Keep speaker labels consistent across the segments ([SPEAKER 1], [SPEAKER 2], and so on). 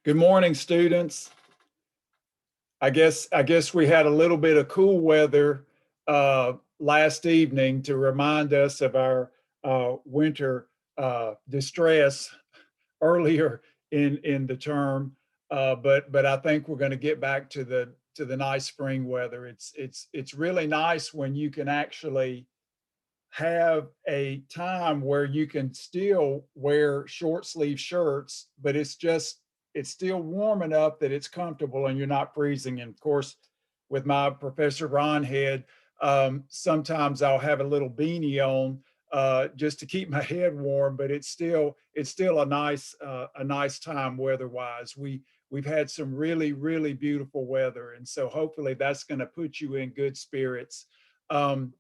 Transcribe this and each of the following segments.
[SPEAKER 1] Good morning, students. I guess we had a little bit of cool weather last evening to remind us of our winter distress earlier in the term. But I think we're going to get back to the nice spring weather. It's really nice when you can actually have a time where you can still wear short sleeve shirts, but it's still warm enough that it's comfortable and you're not freezing. And of course, with my Professor Ron head, sometimes I'll have a little beanie on just to keep my head warm, but it's still a nice time weather-wise. We've had some really beautiful weather, and so hopefully that's going to put you in good spirits. Um,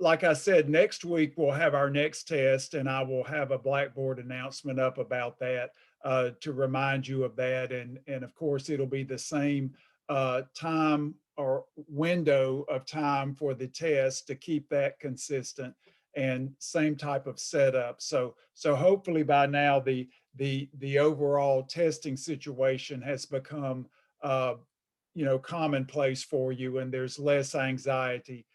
[SPEAKER 1] like I said, next week we'll have our next test, and I will have a Blackboard announcement up about that to remind you of that. And of course, it'll be the same time or window of time for the test to keep that consistent, and same type of setup. So hopefully by now the overall testing situation has become uh, commonplace for you, and there's less anxiety.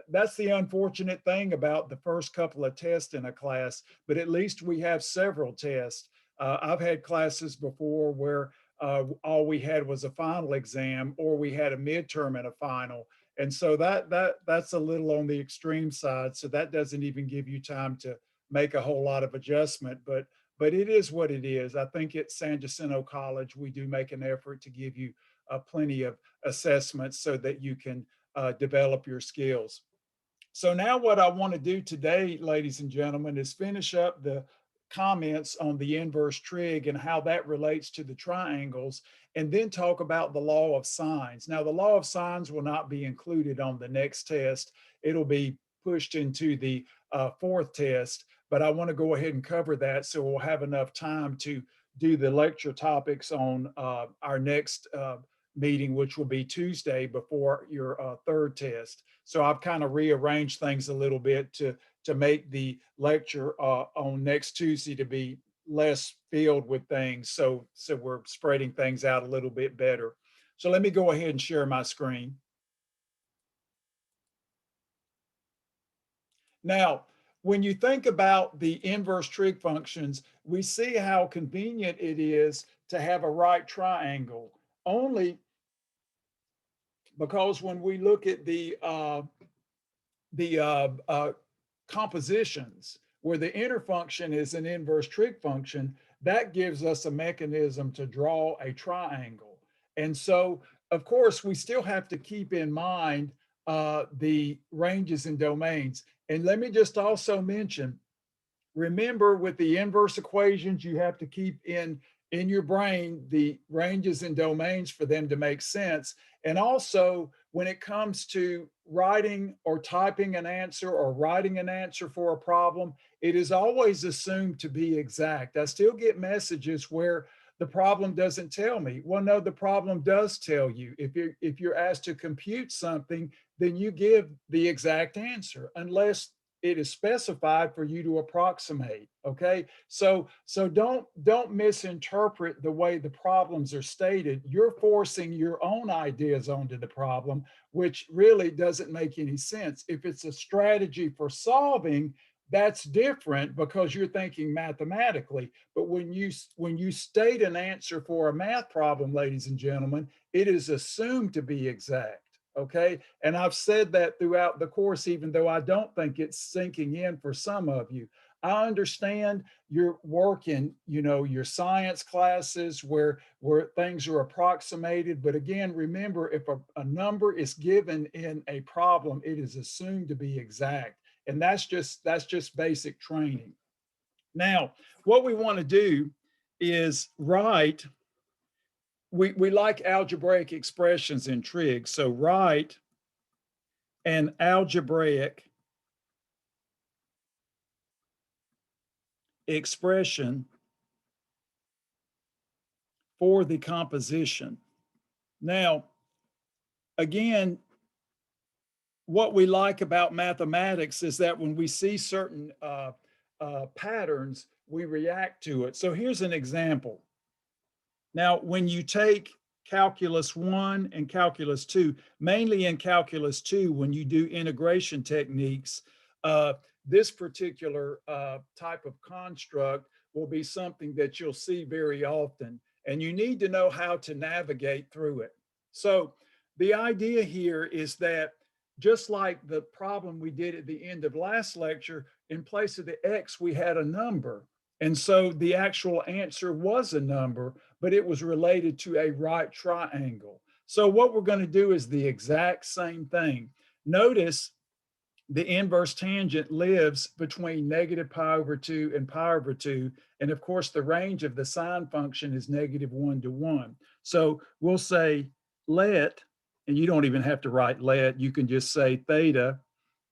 [SPEAKER 1] That's the unfortunate thing about the first couple of tests in a class, but at least we have several tests. I've had classes before where all we had was a final exam, or we had a midterm and a final. And so that's a little on the extreme side. So that doesn't even give you time to make a whole lot of adjustment. But it is what it is. I think at San Jacinto College, we do make an effort to give you plenty of assessments so that you can develop your skills. So now what I want to do today, ladies and gentlemen, is finish up the comments on the inverse trig and how that relates to the triangles, and then talk about the law of sines. Now, the law of sines will not be included on the next test. It'll be pushed into the fourth test, but I want to go ahead and cover that so we'll have enough time to do the lecture topics on our next meeting, which will be Tuesday before your third test. So I've kind of rearranged things a little bit to make the lecture on next Tuesday to be less filled with things. So we're spreading things out a little bit better. So let me go ahead and share my screen. Now, when you think about the inverse trig functions, we see how convenient it is to have a right triangle. Only because when we look at the compositions where the inner function is an inverse trig function, that gives us a mechanism to draw a triangle. And so, of course, we still have to keep in mind the ranges and domains. And let me just also mention, remember with the inverse equations, you have to keep in your brain the ranges and domains for them to make sense. And also when it comes to writing or typing an answer or writing an answer for a problem, it is always assumed to be exact. I still get messages where the problem doesn't tell me. Well, no, the problem does tell you. If you're asked to compute something, then you give the exact answer, unless it is specified for you to approximate. Okay, so don't misinterpret the way the problems are stated. You're forcing your own ideas onto the problem, which really doesn't make any sense. If it's a strategy for solving, that's different because you're thinking mathematically. But when you state an answer for a math problem, ladies and gentlemen, it is assumed to be exact. Okay, and I've said that throughout the course, even though I don't think it's sinking in for some of you. I understand your work in, your science classes where things are approximated. But again, remember, if a number is given in a problem, it is assumed to be exact. And that's just basic training. Now, what we want to do is write, we like algebraic expressions in trig. So write an algebraic expression for the composition. Now, again, what we like about mathematics is that when we see certain patterns, we react to it. So here's an example. Now, when you take calculus 1 and calculus 2, mainly in calculus 2, when you do integration techniques, this particular type of construct will be something that you'll see very often, and you need to know how to navigate through it. So the idea here is that just like the problem we did at the end of last lecture, in place of the X, we had a number. And so the actual answer was a number, but it was related to a right triangle. So what we're going to do is the exact same thing. Notice the inverse tangent lives between negative pi over 2 and pi over 2. And of course, the range of the sine function is negative 1 to 1. So we'll say let, and you don't even have to write let, you can just say theta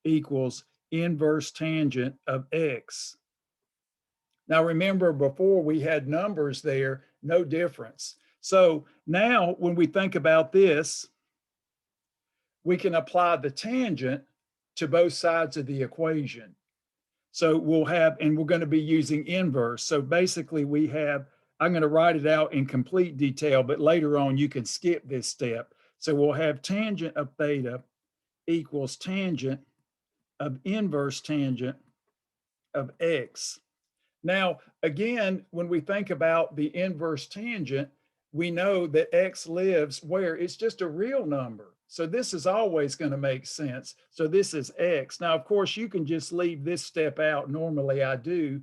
[SPEAKER 1] equals inverse tangent of x. Now remember, before we had numbers there, no difference. So now when we think about this, we can apply the tangent to both sides of the equation. So we'll have, and we're going to be using inverse. So basically we have, I'm going to write it out in complete detail, but later on you can skip this step. So we'll have tangent of theta equals tangent of inverse tangent of x. Now, again, when we think about the inverse tangent, we know that x lives where it's just a real number. So this is always going to make sense. So this is x. Now, of course, you can just leave this step out. Normally I do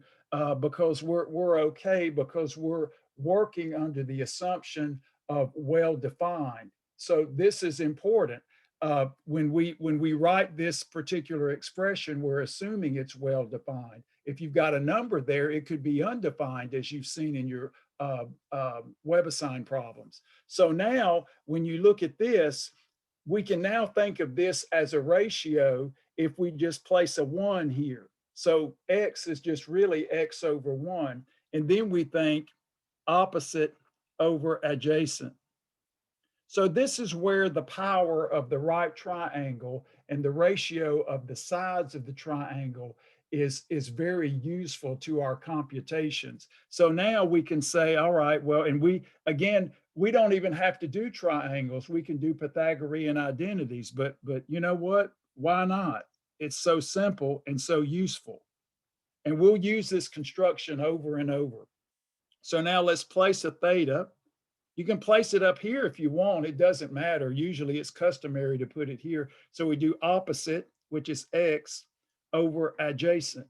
[SPEAKER 1] because we're okay because we're working under the assumption of well-defined. So this is important. When we write this particular expression, we're assuming it's well-defined. If you've got a number there, it could be undefined, as you've seen in your WebAssign problems. So now, when you look at this, we can now think of this as a ratio if we just place a 1 here. So x is just really x over 1. And then we think opposite over adjacent. So this is where the power of the right triangle and the ratio of the sides of the triangle is very useful to our computations. So now we can say, all right, well, and we, again, we don't even have to do triangles. We can do Pythagorean identities, but you know what? Why not? It's so simple and so useful. And we'll use this construction over and over. So now let's place a theta. You can place it up here if you want. It doesn't matter. Usually it's customary to put it here. So we do opposite, which is x, over adjacent.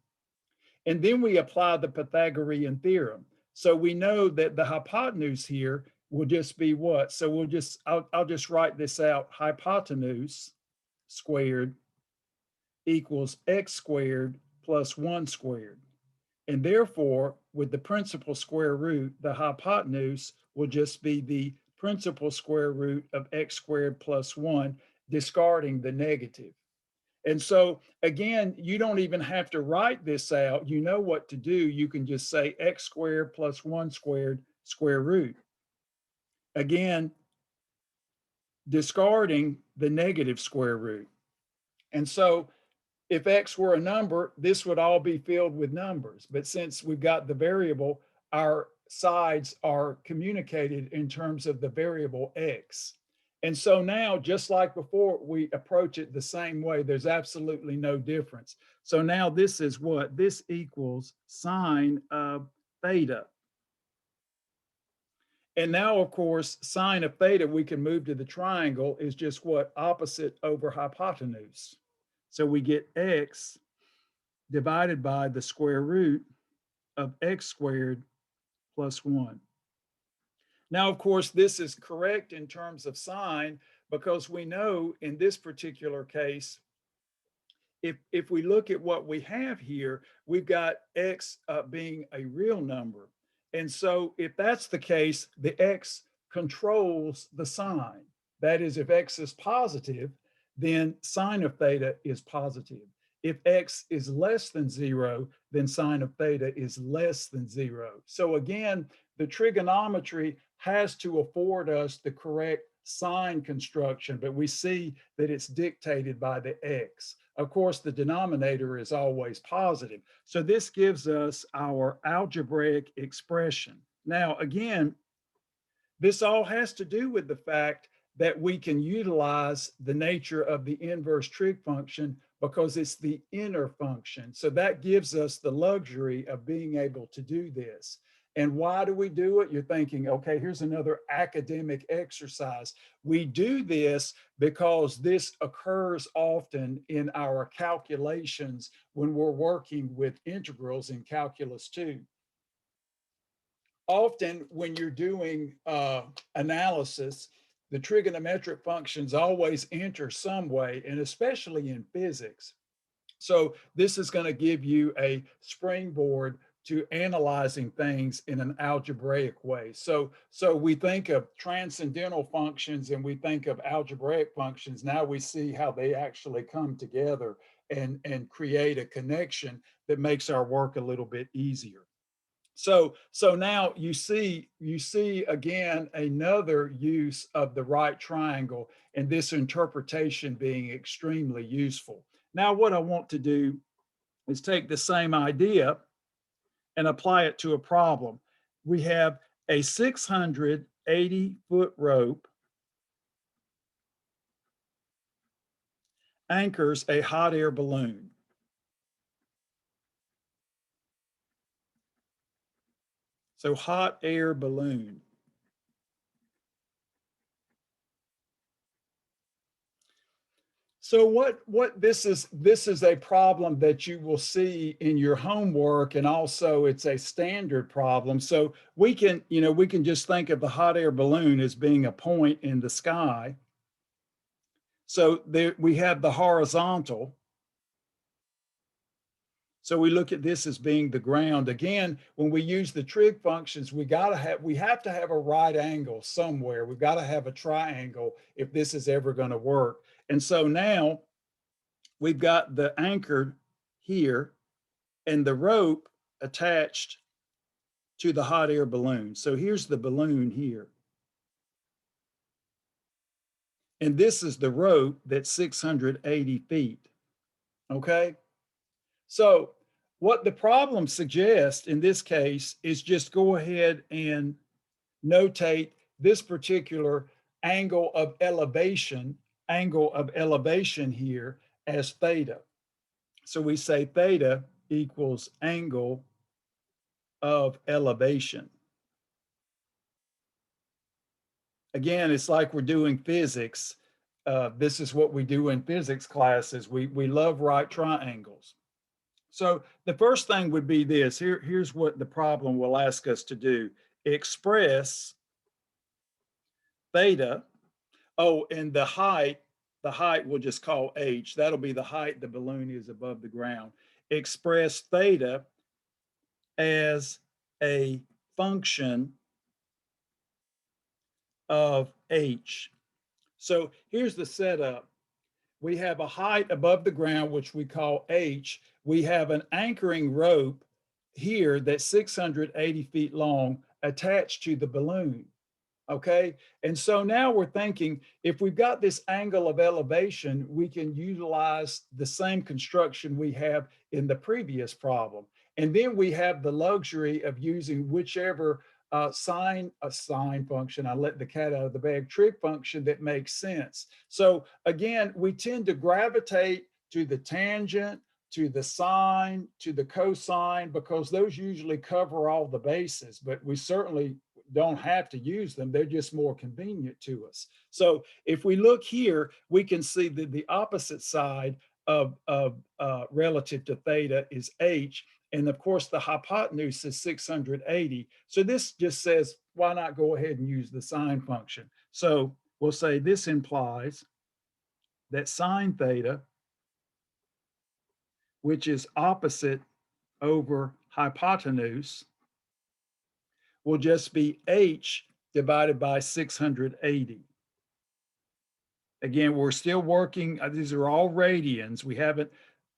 [SPEAKER 1] And then we apply the Pythagorean theorem. So we know that the hypotenuse here will just be what? So we'll just, I'll just write this out. Hypotenuse squared equals x squared plus 1 squared. And therefore, with the principal square root, the hypotenuse will just be the principal square root of x squared plus 1, discarding the negative. And so, again, you don't even have to write this out. You know what to do. You can just say x squared plus 1 squared square root. Again, discarding the negative square root. And so if x were a number, this would all be filled with numbers. But since we've got the variable, our sides are communicated in terms of the variable x. And so now, just like before, we approach it the same way. There's absolutely no difference. So now this is what? This equals sine of theta. And now, of course, sine of theta, we can move to the triangle, is just what? Opposite over hypotenuse. So we get x divided by the square root of x squared plus 1. Now, of course, this is correct in terms of sine because we know in this particular case, if we look at what we have here, we've got x being a real number. And so if that's the case, the x controls the sign. That is, if x is positive, then sine of theta is positive. If x is less than 0, then sine of theta is less than 0. So again, the trigonometry has to afford us the correct sign construction, but we see that it's dictated by the x. Of course, the denominator is always positive. So this gives us our algebraic expression. Now, again, This all has to do with the fact that we can utilize the nature of the inverse trig function because it's the inner function. So that gives us the luxury of being able to do this. And why do we do it? You're thinking, okay, here's another academic exercise. We do this because this occurs often in our calculations when we're working with integrals in calculus 2. Often when you're doing analysis, the trigonometric functions always enter some way, and especially in physics. So this is going to give you a springboard to analyzing things in an algebraic way. So we think of transcendental functions and we think of algebraic functions. Now we see how they actually come together and create a connection that makes our work a little bit easier. So now you see again another use of the right triangle and this interpretation being extremely useful. Now what I want to do is take the same idea and apply it to a problem. We have a 680-foot rope anchors a hot air balloon. So hot air balloon. So what this is a problem that you will see in your homework, and also it's a standard problem. So we can just think of the hot air balloon as being a point in the sky. So there we have the horizontal. So we look at this as being the ground. Again, when we use the trig functions, we have to have a right angle somewhere. We've got to have a triangle if this is ever going to work. And so now we've got the anchor here and the rope attached to the hot air balloon. So here's the balloon here. And this is the rope that's 680 feet. Okay. So what the problem suggests in this case is just go ahead and notate this particular angle of elevation here as theta. So we say theta equals angle of elevation. Again, it's like we're doing physics. This is what we do in physics classes. We love right triangles. So the first thing would be this. Here's what the problem will ask us to do. Express theta. Oh, and the height we'll just call h. That'll be the height the balloon is above the ground. Express theta as a function of h. So here's the setup. We have a height above the ground, which we call h. We have an anchoring rope here that's 680 feet long attached to the balloon. Okay. And so now we're thinking if we've got this angle of elevation, we can utilize the same construction we have in the previous problem. And then we have the luxury of using whichever sine function, I let the cat out of the bag, trig function that makes sense. So again, we tend to gravitate to the tangent, to the sine, to the cosine, because those usually cover all the bases, but we certainly don't have to use them. They're just more convenient to us. So if we look here, we can see that the opposite side of relative to theta is h. And of course, the hypotenuse is 680. So this just says, why not go ahead and use the sine function? So we'll say this implies that sine theta, which is opposite over hypotenuse, will just be h divided by 680. Again, we're still working, these are all radians. We haven't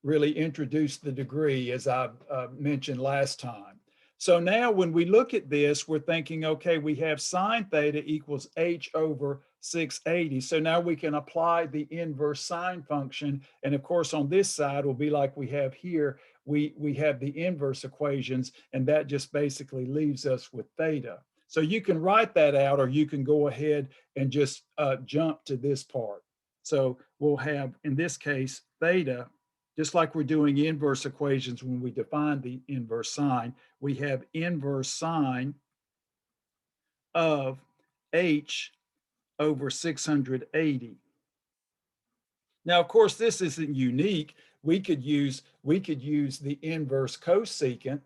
[SPEAKER 1] really introduced the degree as I mentioned last time. So now when we look at this, we're thinking, okay, we have sine theta equals h over 680. So now we can apply the inverse sine function. And of course, on this side will be like we have here, we have the inverse equations, and that just basically leaves us with theta. So you can write that out, or you can go ahead and just jump to this part. So we'll have, in this case, theta, just like we're doing inverse equations when we define the inverse sine, we have inverse sine of h over 680. Now, of course, this isn't unique. We could use the inverse cosecant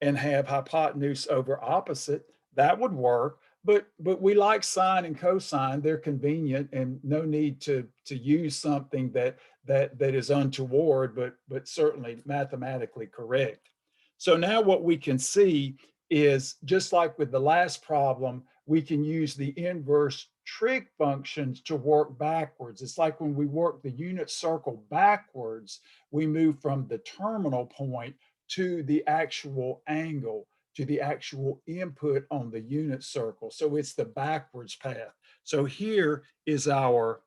[SPEAKER 1] and have hypotenuse over opposite. That would work. But we like sine and cosine. They're convenient, and no need to use something that is untoward, but certainly mathematically correct. So now what we can see is, just like with the last problem, we can use the inverse trig functions to work backwards. It's like when we work the unit circle backwards, we move from the terminal point to the actual angle, to the actual input on the unit circle. So it's the backwards path. So here is our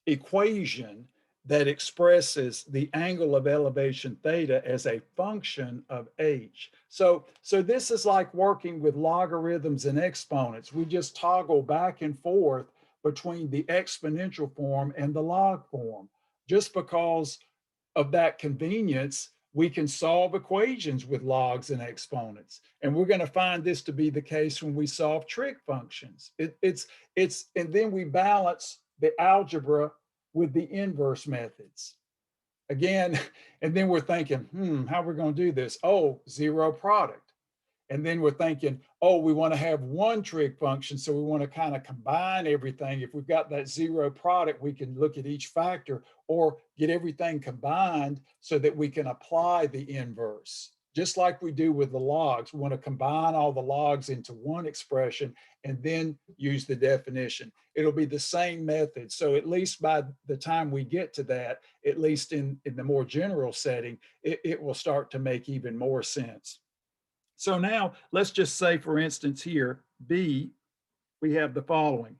[SPEAKER 1] equation that expresses the angle of elevation theta as a function of h. So this is like working with logarithms and exponents. We just toggle back and forth between the exponential form and the log form. Just because of that convenience, we can solve equations with logs and exponents. And we're going to find this to be the case when we solve trig functions. And then we balance the algebra with the inverse methods. Again, and then we're thinking, how are we going to do this? Oh, zero product. And then we're thinking, oh, we want to have one trig function, so we want to kind of combine everything. If we've got that zero product, we can look at each factor or get everything combined so that we can apply the inverse. Just like we do with the logs, we want to combine all the logs into one expression and then use the definition. It'll be the same method. So at least by the time we get to that, at least in the more general setting, it will start to make even more sense. So now let's just say, for instance, here, B, we have the following.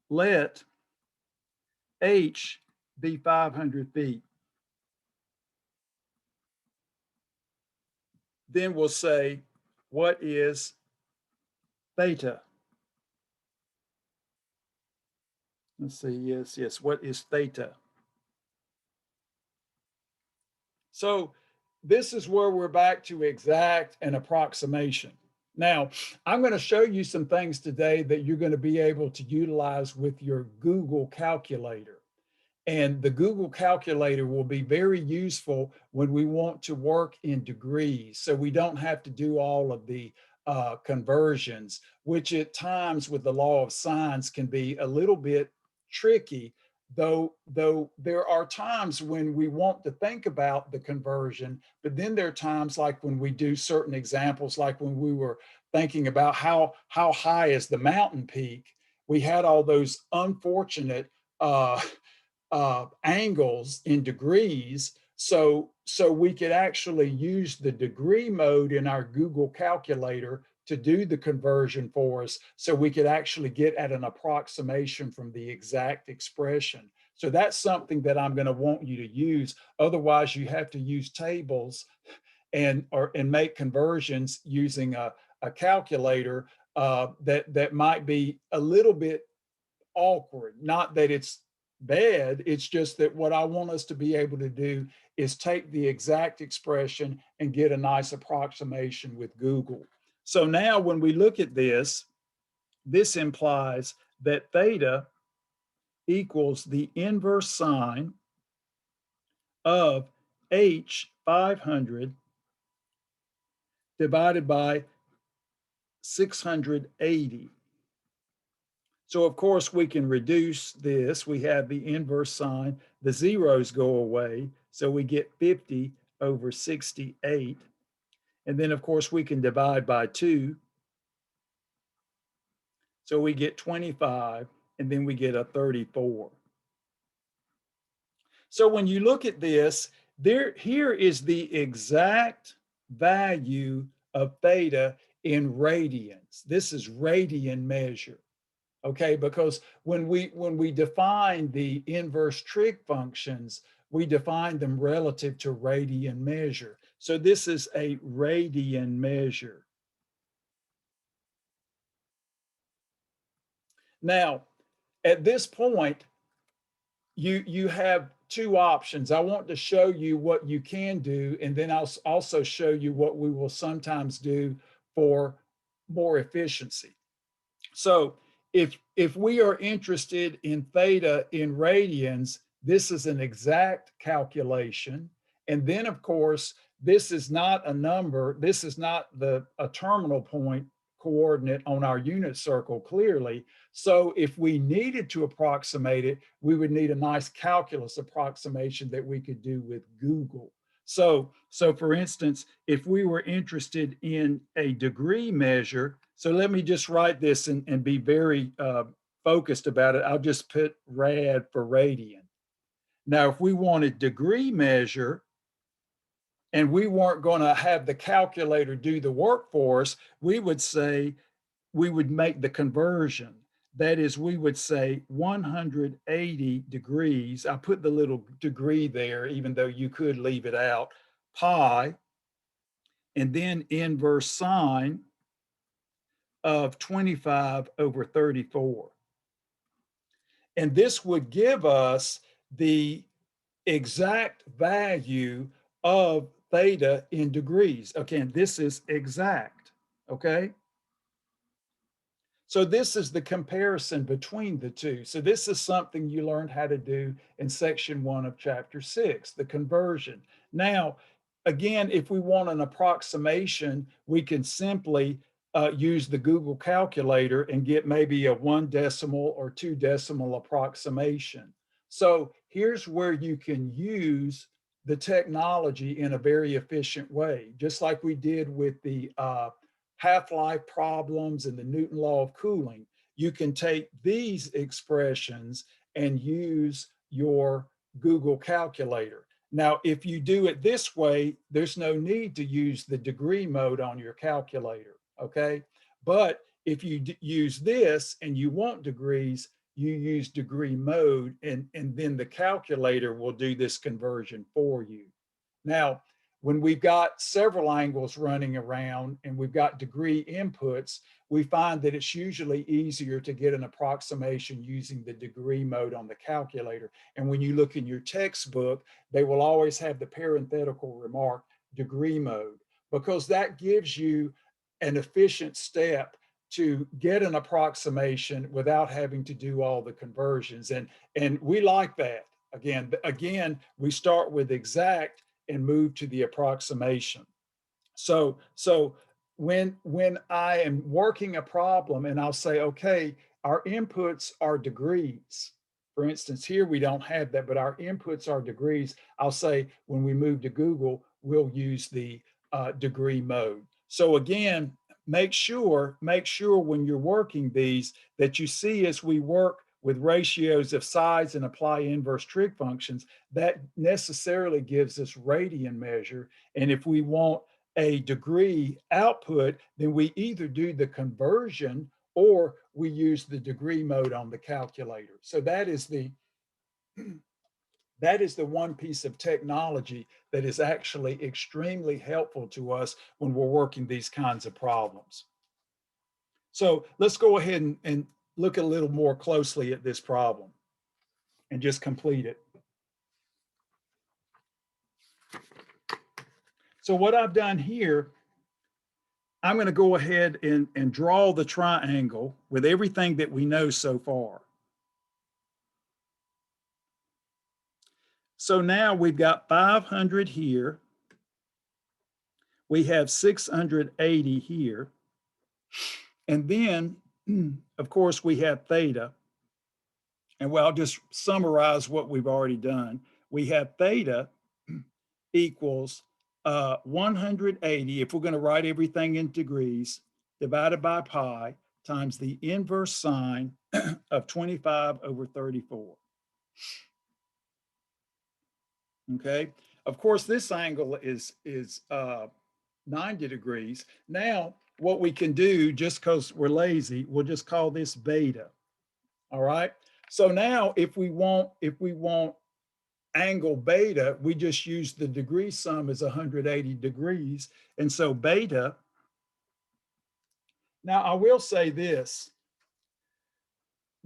[SPEAKER 1] Let H be 500 feet. Then we'll say, what is theta? Let's see, yes, what is theta? So this is where we're back to exact and approximation. Now, I'm going to show you some things today that you're going to be able to utilize with your Google calculator. And the Google calculator will be very useful when we want to work in degrees, so we don't have to do all of the conversions, which at times with the law of sines can be a little bit tricky, though there are times when we want to think about the conversion, but then there are times like when we do certain examples, like when we were thinking about how high is the mountain peak, we had all those unfortunate angles in degrees. So we could actually use the degree mode in our Google calculator to do the conversion for us, so we could actually get at an approximation from the exact expression. So that's something that I'm going to want you to use. Otherwise, you have to use tables and make conversions using a calculator that might be a little bit awkward. Not that it's bad, it's just that what I want us to be able to do is take the exact expression and get a nice approximation with Google. So now when we look at this, this implies that theta equals the inverse sine of h 500 divided by 680. So of course we can reduce this. We have the inverse sine, the zeros go away, so we get 50 over 68. And then of course we can divide by 2. So we get 25, and then we get a 34. So when you look at this, here is the exact value of theta in radians. This is radian measure. Okay, because when we define the inverse trig functions, we define them relative to radian measure. So this is a radian measure. Now, at this point, you have two options. I want to show you what you can do, and then I'll also show you what we will sometimes do for more efficiency. So if we are interested in theta in radians, this is an exact calculation. And then of course, this is not a number. This is not a terminal point coordinate on our unit circle clearly. So if we needed to approximate it, we would need a nice calculus approximation that we could do with Google. So for instance, if we were interested in a degree measure, so let me just write this and be very focused about it. I'll just put rad for radian. Now, if we wanted degree measure and we weren't going to have the calculator do the work for us, we would say, we would make the conversion. That is, we would say 180 degrees. I put the little degree there, even though you could leave it out, pi, and then inverse sine of 25 over 34. And this would give us the exact value of theta in degrees. Again, this is exact, okay? So this is the comparison between the two. So this is something you learned how to do in section 1 of chapter 6, the conversion. Now, again, if we want an approximation, we can simply use the Google calculator and get maybe a 1 decimal or 2 decimal approximation. So here's where you can use the technology in a very efficient way, just like we did with the half-life problems and the Newton law of cooling. You can take these expressions and use your Google calculator. Now, if you do it this way, there's no need to use the degree mode on your calculator, okay? But if you use this and you want degrees, you use degree mode, and then the calculator will do this conversion for you. Now, when we've got several angles running around and we've got degree inputs, we find that it's usually easier to get an approximation using the degree mode on the calculator. And when you look in your textbook, they will always have the parenthetical remark degree mode, because that gives you an efficient step to get an approximation without having to do all the conversions. And we like that. Again, we start with exact and move to the approximation. So when I am working a problem and I'll say, okay, our inputs are degrees. For instance, here we don't have that, but our inputs are degrees. I'll say when we move to Google, we'll use the degree mode. So again, make sure when you're working these that you see as we work with ratios of sides and apply inverse trig functions, that necessarily gives us radian measure. And if we want a degree output, then we either do the conversion or we use the degree mode on the calculator. So that is the one piece of technology that is actually extremely helpful to us when we're working these kinds of problems. So let's go ahead and look a little more closely at this problem and just complete it. So what I've done here, I'm going to go ahead and draw the triangle with everything that we know so far. So now we've got 500 here. We have 680 here. And then, of course, we have theta. And well, I'll just summarize what we've already done. We have theta equals 180, if we're going to write everything in degrees, divided by pi times the inverse sine of 25 over 34. Okay, of course, this angle is 90 degrees. Now, what we can do, just because we're lazy, we'll just call this beta. All right. So now if we want angle beta, we just use the degree sum as 180 degrees. And so beta, now I will say this,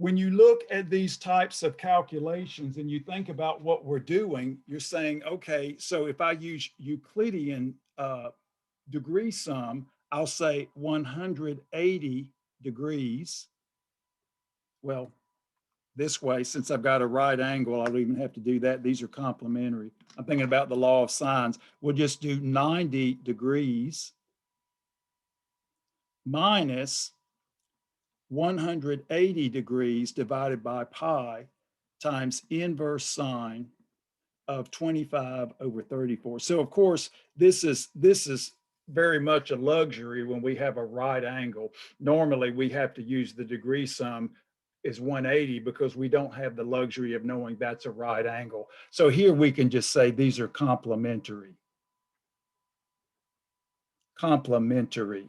[SPEAKER 1] when you look at these types of calculations and you think about what we're doing, you're saying, okay, so if I use Euclidean degree sum, I'll say 180 degrees. Well, this way, since I've got a right angle, I don't even have to do that. These are complementary. I'm thinking about the law of sines. We'll just do 90 degrees minus 180 degrees divided by pi times inverse sine of 25 over 34. So of course, this is very much a luxury when we have a right angle. Normally we have to use the degree sum is 180 because we don't have the luxury of knowing that's a right angle. So here we can just say these are complementary. Complementary,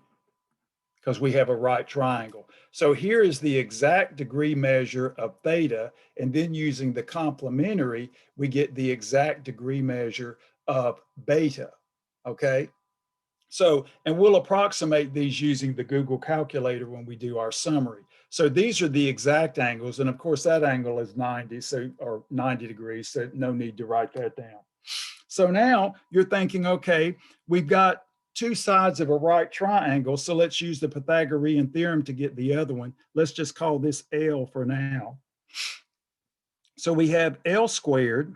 [SPEAKER 1] because we have a right triangle. So here is the exact degree measure of theta, and then using the complementary, we get the exact degree measure of beta, okay? So, and we'll approximate these using the Google calculator when we do our summary. So these are the exact angles, and of course that angle is 90, so, or 90 degrees, so no need to write that down. So now you're thinking, okay, we've got two sides of a right triangle, so let's use the Pythagorean theorem to get the other one. Let's just call this L for now. So we have L squared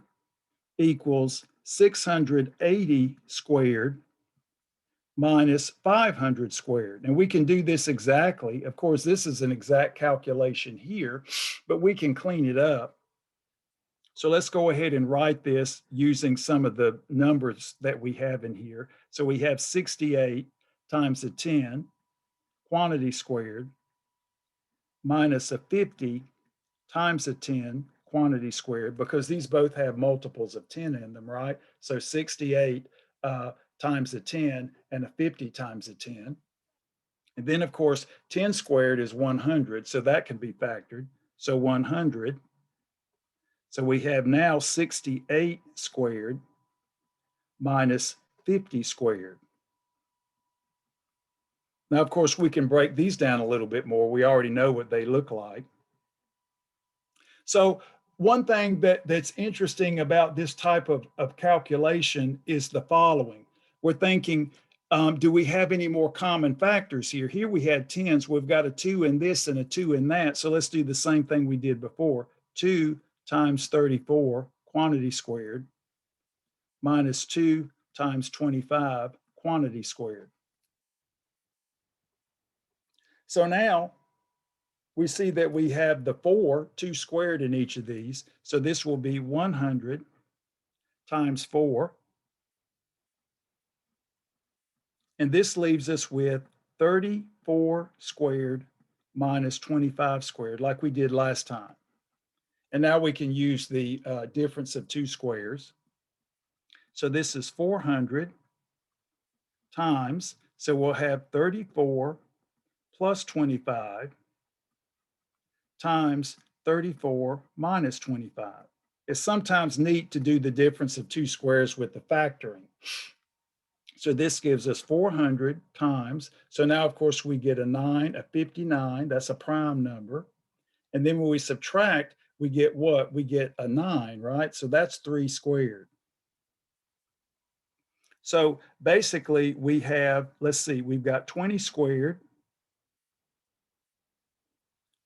[SPEAKER 1] equals 680 squared minus 500 squared. And we can do this exactly. Of course, this is an exact calculation here, but we can clean it up. So let's go ahead and write this using some of the numbers that we have in here. So we have 68 times a 10 quantity squared minus a 50 times a 10 quantity squared, because these both have multiples of 10 in them, right? So 68 times a 10 and a 50 times a 10. And then of course, 10 squared is 100, so that can be factored. So 100. So we have now 68 squared minus 50 squared. Now, of course, we can break these down a little bit more. We already know what they look like. So one thing that's interesting about this type of calculation is the following. We're thinking, do we have any more common factors here? Here we had tens. We've got a 2 in this and a 2 in that. So let's do the same thing we did before. 2 times 34 quantity squared minus 2 times 25 quantity squared. So now we see that we have the 4, 2 squared in each of these. So this will be 100 times 4. And this leaves us with 34 squared minus 25 squared, like we did last time. And now we can use the difference of 2 squares. So this is 400 times, so we'll have 34 plus 25 times 34 minus 25. It's sometimes neat to do the difference of 2 squares with the factoring. So this gives us 400 times. So now, of course, we get a 9, a 59. That's a prime number. And then when we subtract, we get what? We get a 9, right? So that's 3 squared. So basically, we have, let's see, we've got 20 squared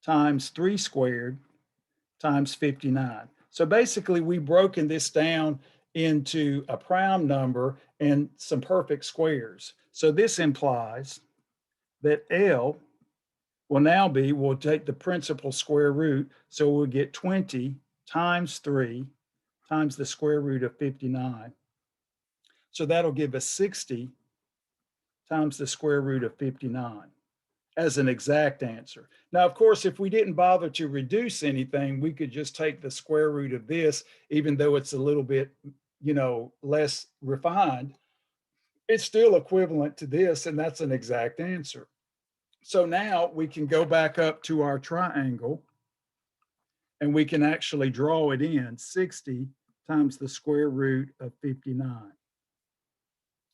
[SPEAKER 1] times 3 squared times 59. So basically, we've broken this down into a prime number and some perfect squares. So this implies that L will now be, we'll take the principal square root, so we'll get 20 times 3 times the square root of 59. So that'll give us 60 times the square root of 59 as an exact answer. Now, of course, if we didn't bother to reduce anything, we could just take the square root of this, even though it's a little bit, less refined. It's still equivalent to this, and that's an exact answer. So now we can go back up to our triangle, and we can actually draw it in 60 times the square root of 59.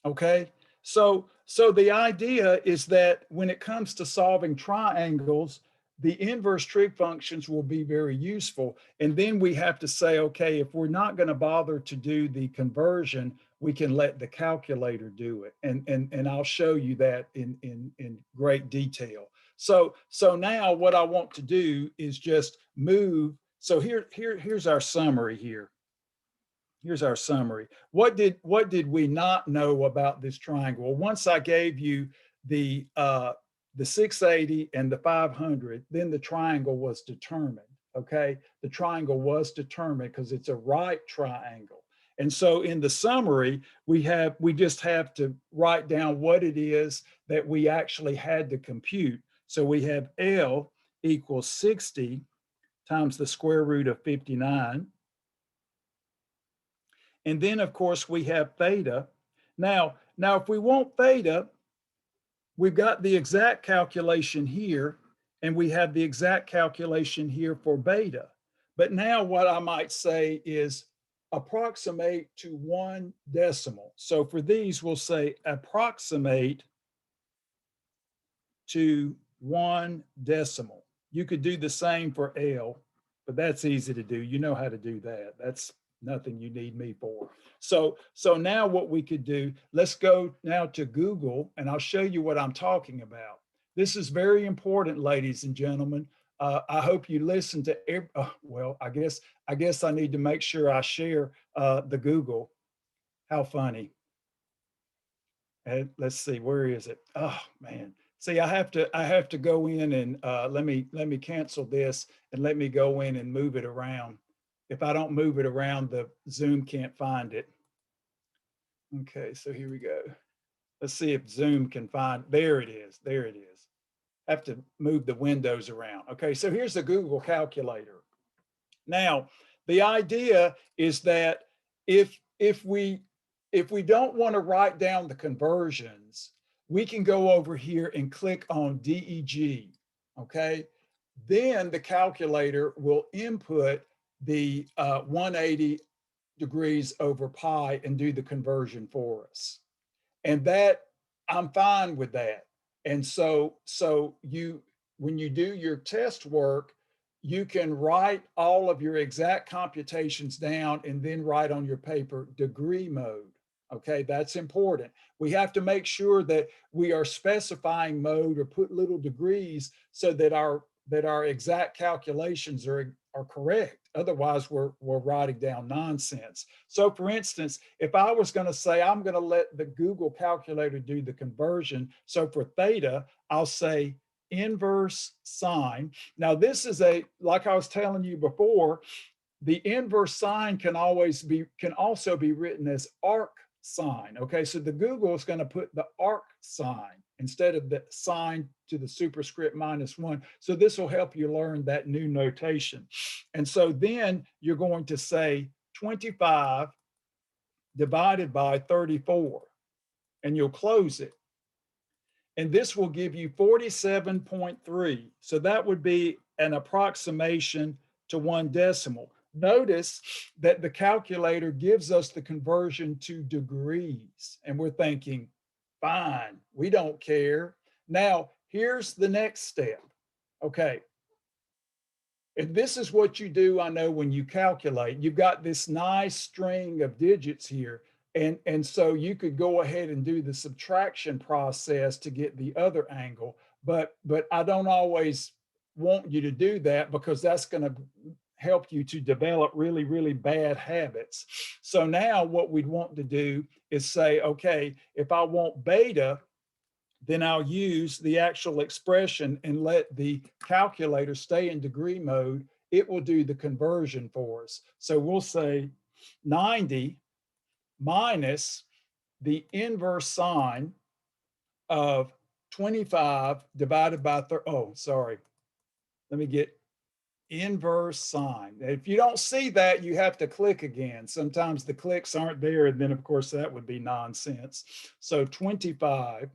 [SPEAKER 1] Okay, so the idea is that when it comes to solving triangles, the inverse trig functions will be very useful. And then we have to say, okay, if we're not going to bother to do the conversion, we can let the calculator do it. And I'll show you that in great detail. So now what I want to do is just move. So here's our summary here. Here's our summary. What did we not know about this triangle? Well, once I gave you the 680 and the 500, then the triangle was determined. Okay, the triangle was determined because it's a right triangle. And so in the summary, we just have to write down what it is that we actually had to compute. So we have L equals 60 times the square root of 59. And then, of course, we have theta. Now, if we want theta, we've got the exact calculation here, and we have the exact calculation here for beta. But now what I might say is approximate to 1 decimal. So for these, we'll say approximate to 1 decimal. You could do the same for L, but that's easy to do. You know how to do that. That's nothing you need me for. So now what we could do, let's go now to Google and I'll show you what I'm talking about. This is very important, ladies and gentlemen. I hope you listen to, well, I guess I need to make sure I share the Google. How funny. And let's see, where is it? Oh man. See, I have to go in and let me cancel this and let me go in and move it around. If I don't move it around, the Zoom can't find it. Okay, so here we go. Let's see if Zoom can find, there it is, there it is. I have to move the windows around. Okay, so here's the Google calculator. Now, the idea is that if we don't want to write down the conversions, we can go over here and click on DEG, okay? Then the calculator will input the 180 degrees over pi and do the conversion for us. And that, I'm fine with that. And so when you do your test work, you can write all of your exact computations down and then write on your paper degree mode. Okay, that's important. We have to make sure that we are specifying mode or put little degrees so that our exact calculations are correct. Otherwise, we're writing down nonsense. So for instance, if I was going to say, I'm going to let the Google calculator do the conversion. So for theta, I'll say inverse sine. Now this is like I was telling you before, the inverse sine can also be written as arc sine. Okay, so the Google is going to put the arc sine instead of the sine to the superscript -1. So this will help you learn that new notation. And so then you're going to say 25 divided by 34, and you'll close it. And this will give you 47.3. So that would be an approximation to 1 decimal. Notice that the calculator gives us the conversion to degrees, and we're thinking, fine, we don't care. Now, here's the next step. Okay. And this is what you do, I know, when you calculate. You've got this nice string of digits here. And so you could go ahead and do the subtraction process to get the other angle. But I don't always want you to do that because that's going to help you to develop really, really bad habits. So now what we'd want to do is say, okay, if I want beta, then I'll use the actual expression and let the calculator stay in degree mode. It will do the conversion for us. So we'll say 90 minus the inverse sine of 25 divided by 30. Oh, sorry. Let me get inverse sine. If you don't see that, you have to click again. Sometimes the clicks aren't there, and then of course that would be nonsense. So 25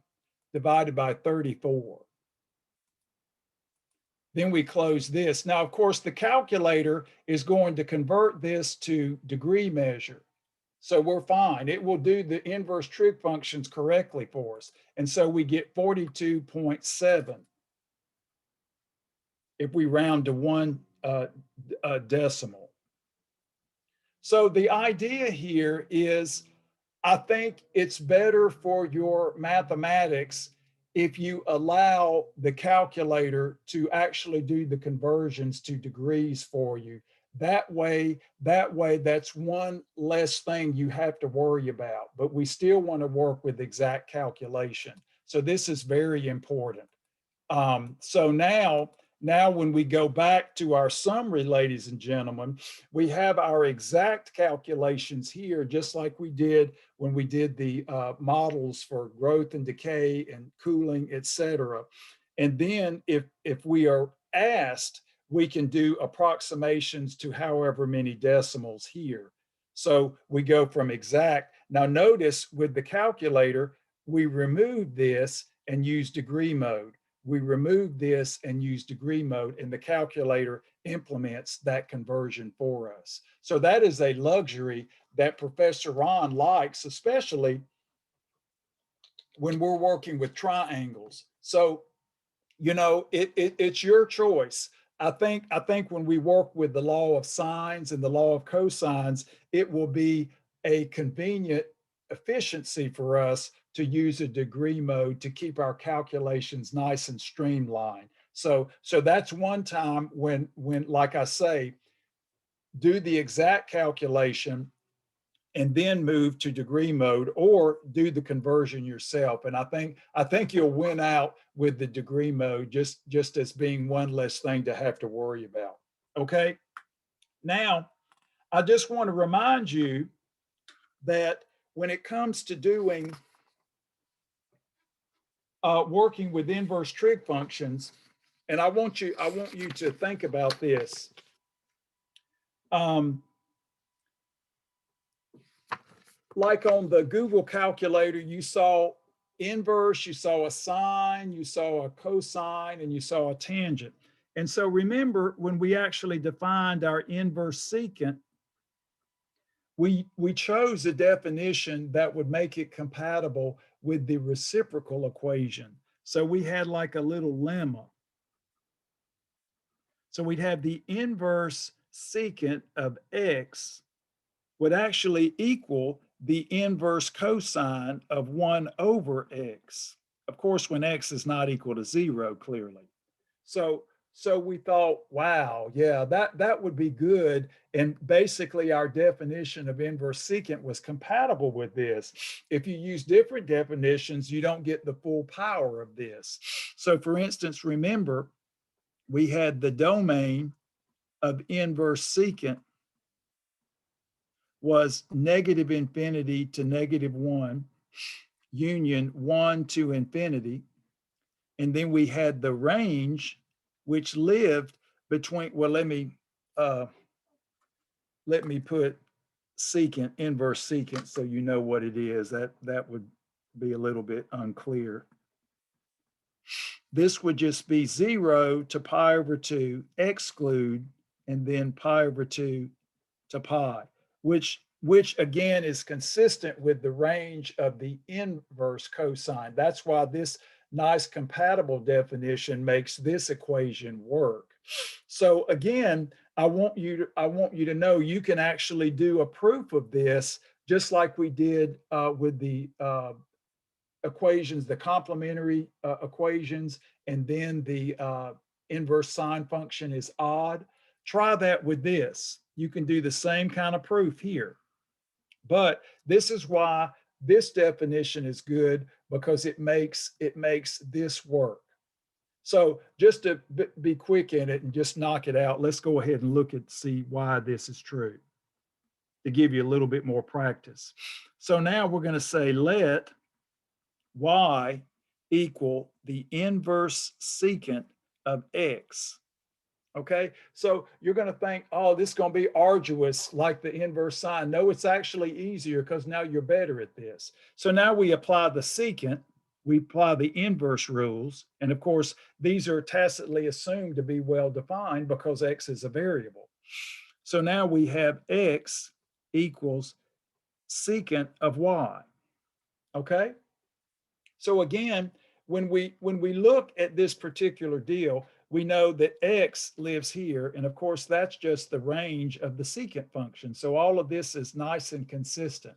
[SPEAKER 1] divided by 34. Then we close this. Now, of course, the calculator is going to convert this to degree measure. So we're fine. It will do the inverse trig functions correctly for us. And so we get 42.7. if we round to one decimal. So the idea here is, I think it's better for your mathematics if you allow the calculator to actually do the conversions to degrees for you. That way, that's one less thing you have to worry about, but we still want to work with exact calculation. So this is very important. So now when we go back to our summary, ladies and gentlemen, we have our exact calculations here, just like we did when we did the models for growth and decay and cooling, et cetera. And then if we are asked, we can do approximations to however many decimals here. So we go from exact. Now notice with the calculator, we remove this and use degree mode. We remove this and use degree mode, and the calculator implements that conversion for us. So that is a luxury that Professor Ron likes, especially when we're working with triangles. So, you know, it's your choice. I think when we work with the law of sines and the law of cosines, it will be a convenient efficiency for us to use a degree mode to keep our calculations nice and streamlined. So that's one time when like I say, do the exact calculation and then move to degree mode, or do the conversion yourself. And I think you'll win out with the degree mode, just as being one less thing to have to worry about. Okay. Now, I just want to remind you that when it comes to doing working with inverse trig functions, and I want you to think about this. Um, like on the Google calculator, you saw inverse, you saw a sine, you saw a cosine, and you saw a tangent. And so remember, when we actually defined our inverse secant, we chose a definition that would make it compatible with the reciprocal equation. So we had like a little lemma. So we'd have the inverse secant of x would actually equal the inverse cosine of 1 over x. Of course, when x is not equal to 0, clearly. So we thought, wow, yeah, that would be good. And basically our definition of inverse secant was compatible with this. If you use different definitions, you don't get the full power of this. So for instance, remember, we had the domain of inverse secant was negative infinity to negative 1, union 1 to infinity. And then we had the range, which lived between, well, let me put secant, inverse secant, so you know what it is. That would be a little bit unclear. This would just be 0 to pi over 2, exclude, and then pi over 2 to pi, which again is consistent with the range of the inverse cosine. That's why this nice compatible definition makes this equation work. So again, I want you to know you can actually do a proof of this, just like we did with the equations, the complementary equations, and then the inverse sine function is odd. Try that with this. You can do the same kind of proof here. But this is why this definition is good, because it makes this work. So just to be quick in it and just knock it out, let's go ahead and look at see why this is true, to give you a little bit more practice. So now we're going to say let y equal the inverse secant of x. Okay, so you're going to think, oh, this is going to be arduous like the inverse sine. No, it's actually easier because now you're better at this. So now we apply the secant, we apply the inverse rules. And of course, these are tacitly assumed to be well defined because x is a variable. So now we have x equals secant of y. Okay, so again, when we look at this particular deal, we know that x lives here. And of course, that's just the range of the secant function. So all of this is nice and consistent.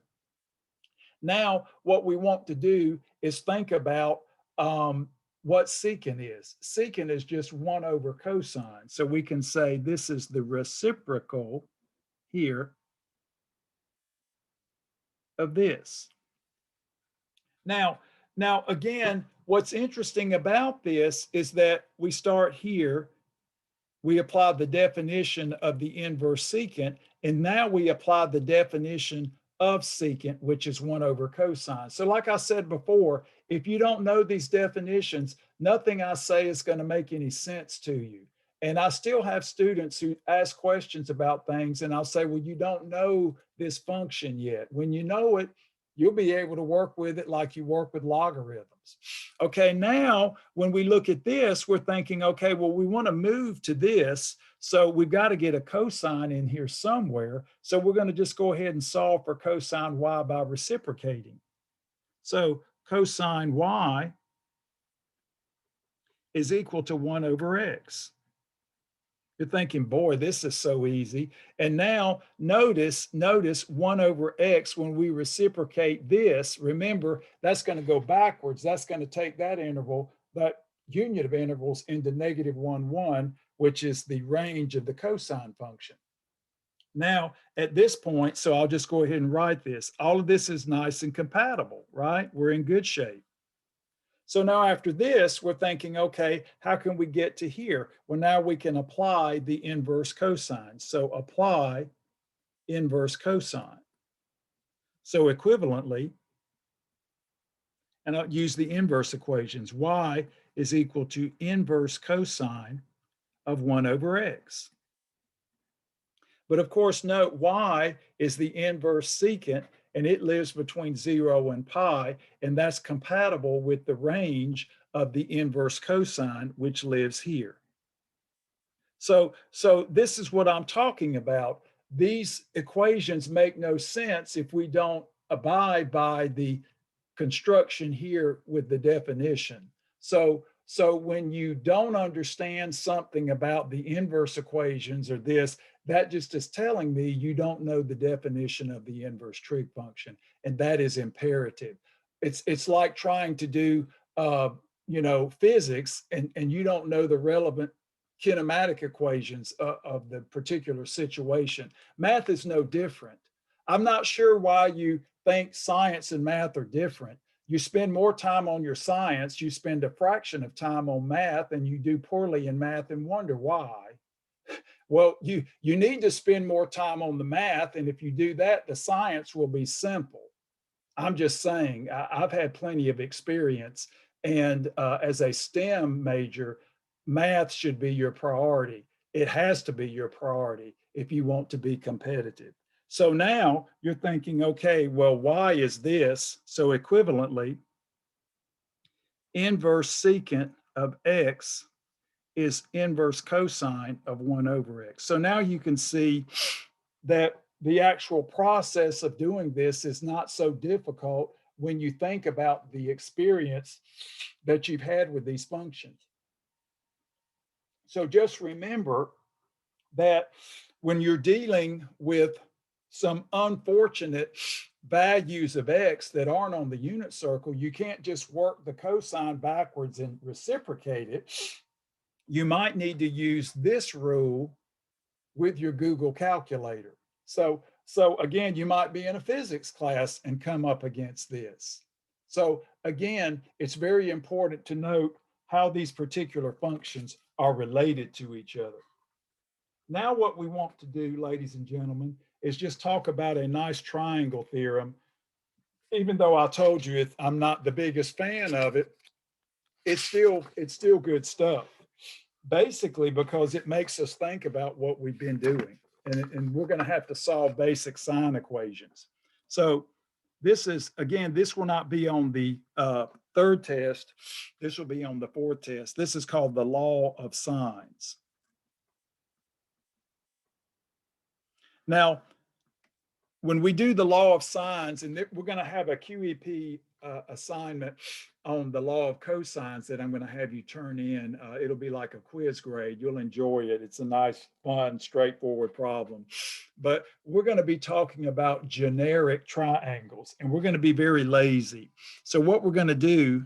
[SPEAKER 1] Now, what we want to do is think about what secant is. Secant is just 1 over cosine. So we can say this is the reciprocal here of this. Now, again, what's interesting about this is that we start here, we apply the definition of the inverse secant, and now we apply the definition of secant, which is 1 over cosine. So like I said before, if you don't know these definitions, nothing I say is going to make any sense to you. And I still have students who ask questions about things, and I'll say, well, you don't know this function yet. When you know it, you'll be able to work with it like you work with logarithms. Okay, now when we look at this, we're thinking, okay, well, we want to move to this. So we've got to get a cosine in here somewhere. So we're going to just go ahead and solve for cosine y by reciprocating. So cosine y is equal to 1 over x. You're thinking, boy, this is so easy. And now notice 1 over x, when we reciprocate this, remember, that's going to go backwards. That's going to take that interval, that union of intervals, into negative 1, 1, which is the range of the cosine function. Now, at this point, so I'll just go ahead and write this. All of this is nice and compatible, right? We're in good shape. So now after this, we're thinking, okay, how can we get to here? Well, now we can apply the inverse cosine. So apply inverse cosine. So equivalently, and I'll use the inverse equations. Y is equal to inverse cosine of 1 over x. But of course, note y is the inverse secant, and it lives between 0 and pi, and that's compatible with the range of the inverse cosine, which lives here. So this is what I'm talking about. These equations make no sense if we don't abide by the construction here with the definition. So when you don't understand something about the inverse equations or this, that just is telling me you don't know the definition of the inverse trig function, and that is imperative. It's like trying to do physics, and you don't know the relevant kinematic equations of the particular situation. Math is no different. I'm not sure why you think science and math are different. You spend more time on your science, you spend a fraction of time on math, and you do poorly in math and wonder why. Well, you need to spend more time on the math, and if you do that, the science will be simple. I'm just saying, I've had plenty of experience, and as a STEM major, math should be your priority. It has to be your priority if you want to be competitive. So now you're thinking, okay, well, y is this. So equivalently, inverse secant of x is inverse cosine of 1 over x. So now you can see that the actual process of doing this is not so difficult when you think about the experience that you've had with these functions. So just remember that when you're dealing with some unfortunate values of x that aren't on the unit circle, you can't just work the cosine backwards and reciprocate it. You might need to use this rule with your Google calculator. So again, you might be in a physics class and come up against this. So again, it's very important to note how these particular functions are related to each other. Now what we want to do, ladies and gentlemen, is just talk about a nice triangle theorem. Even though I told you I'm not the biggest fan of it, it's still good stuff. Basically because it makes us think about what we've been doing. And we're going to have to solve basic sine equations. So this is, again, this will not be on the third test. This will be on the fourth test. This is called the law of sines. Now, when we do the law of sines, and we're going to have a QEP assignment on the law of cosines that I'm going to have you turn in. It'll be like a quiz grade. You'll enjoy it. It's a nice, fun, straightforward problem. But we're going to be talking about generic triangles, and we're going to be very lazy. So what we're going to do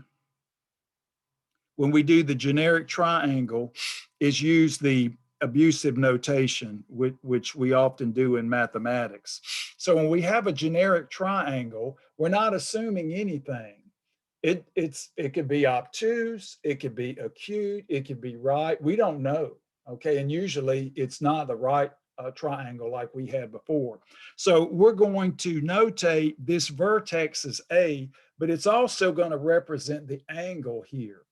[SPEAKER 1] when we do the generic triangle is use the abusive notation, which we often do in mathematics. So when we have a generic triangle, we're not assuming anything. It could be obtuse, it could be acute, it could be right. We don't know. Okay, and usually it's not the right triangle like we had before. So we're going to notate this vertex as A, but it's also going to represent the angle here.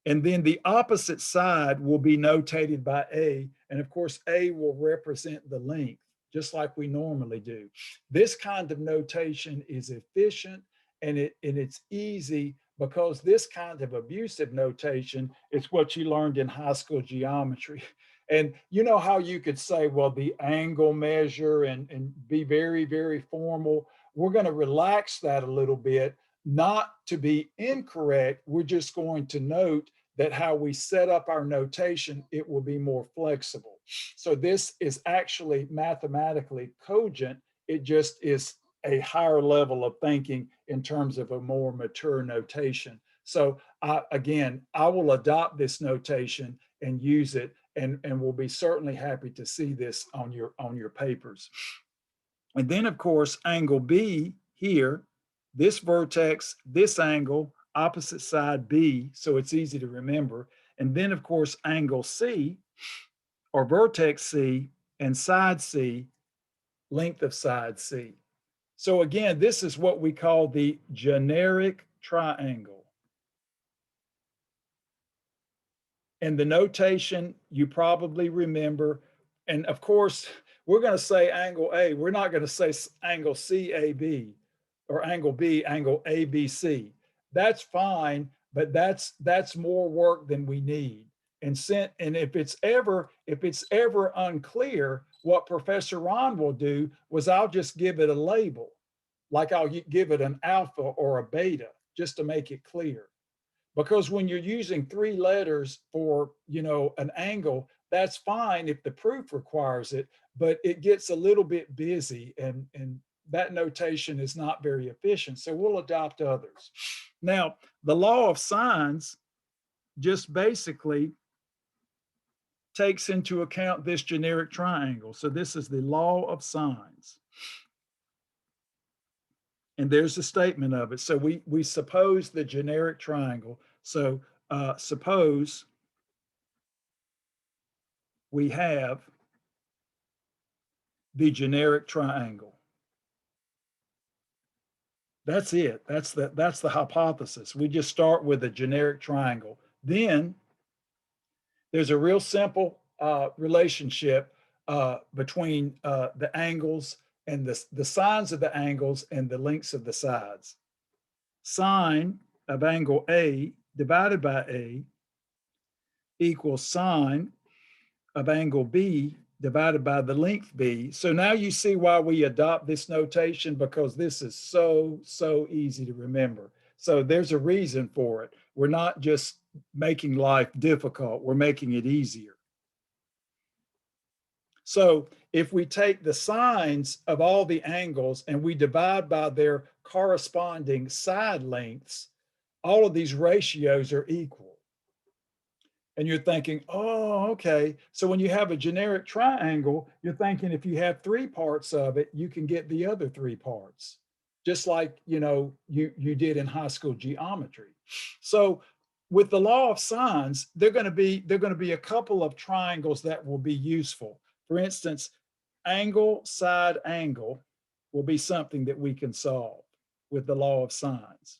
[SPEAKER 1] And then the opposite side will be notated by A. And of course, A will represent the length, just like we normally do. This kind of notation is efficient and it's easy because this kind of abusive notation is what you learned in high school geometry. And you know how you could say, well, the angle measure and be very, very formal. We're going to relax that a little bit, not to be incorrect. We're just going to note that how we set up our notation, it will be more flexible. So this is actually mathematically cogent. It just is a higher level of thinking in terms of a more mature notation. So again, I will adopt this notation and use it, and we'll be certainly happy to see this on your papers. And then of course, angle B here, this vertex, this angle, opposite side B, so it's easy to remember. And then of course, angle C or vertex C and side C, length of side C. So again, this is what we call the generic triangle. And the notation you probably remember. And of course, we're going to say angle A. We're not going to say angle CAB or angle B, angle ABC. That's fine, but that's more work than we need. And if it's ever unclear, what Professor Ron will do was I'll just give it a label, like I'll give it an alpha or a beta, just to make it clear. Because when you're using 3 letters for, an angle, that's fine if the proof requires it, but it gets a little bit busy and that notation is not very efficient. So we'll adopt others. Now, the law of sines just basically takes into account this generic triangle. So this is the law of sines. And there's a statement of it. So we suppose the generic triangle. So suppose we have the generic triangle. That's it. That's the hypothesis. We just start with a generic triangle. Then there's a real simple relationship between the angles and the sines of the angles and the lengths of the sides. Sine of angle A divided by A equals sine of angle B divided by the length B. So now you see why we adopt this notation, because this is so easy to remember. So there's a reason for it. We're not just making life difficult, we're making it easier. So if we take the sines of all the angles and we divide by their corresponding side lengths, all of these ratios are equal. And you're thinking, oh, okay. So when you have a generic triangle, you're thinking if you have 3 parts of it, you can get the other 3 parts, just like you did in high school geometry. So with the law of sines, they're going to be a couple of triangles that will be useful. For instance, angle side angle will be something that we can solve with the law of sines.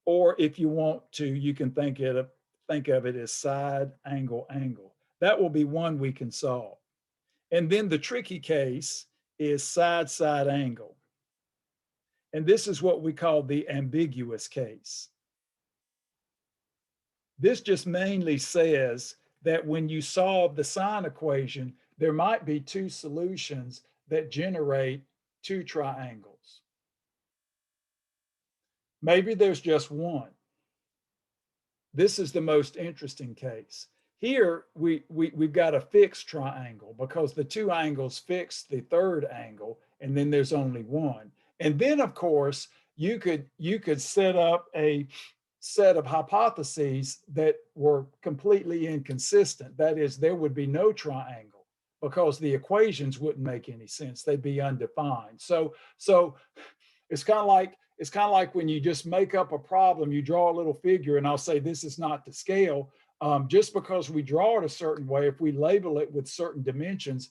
[SPEAKER 1] Or if you want to, you can think of it as side angle angle. That will be one we can solve. And then the tricky case is side side angle. And this is what we call the ambiguous case. This just mainly says that when you solve the sine equation, there might be 2 solutions that generate 2 triangles. Maybe there's just one. This is the most interesting case. Here, we've got a fixed triangle because the two angles fix the third angle, and then there's only one. And then, of course, you could set up a set of hypotheses that were completely inconsistent. That is, there would be no triangle because the equations wouldn't make any sense. They'd be undefined. So it's kind of like when you just make up a problem, you draw a little figure, and I'll say this is not to scale. Just because we draw it a certain way, if we label it with certain dimensions,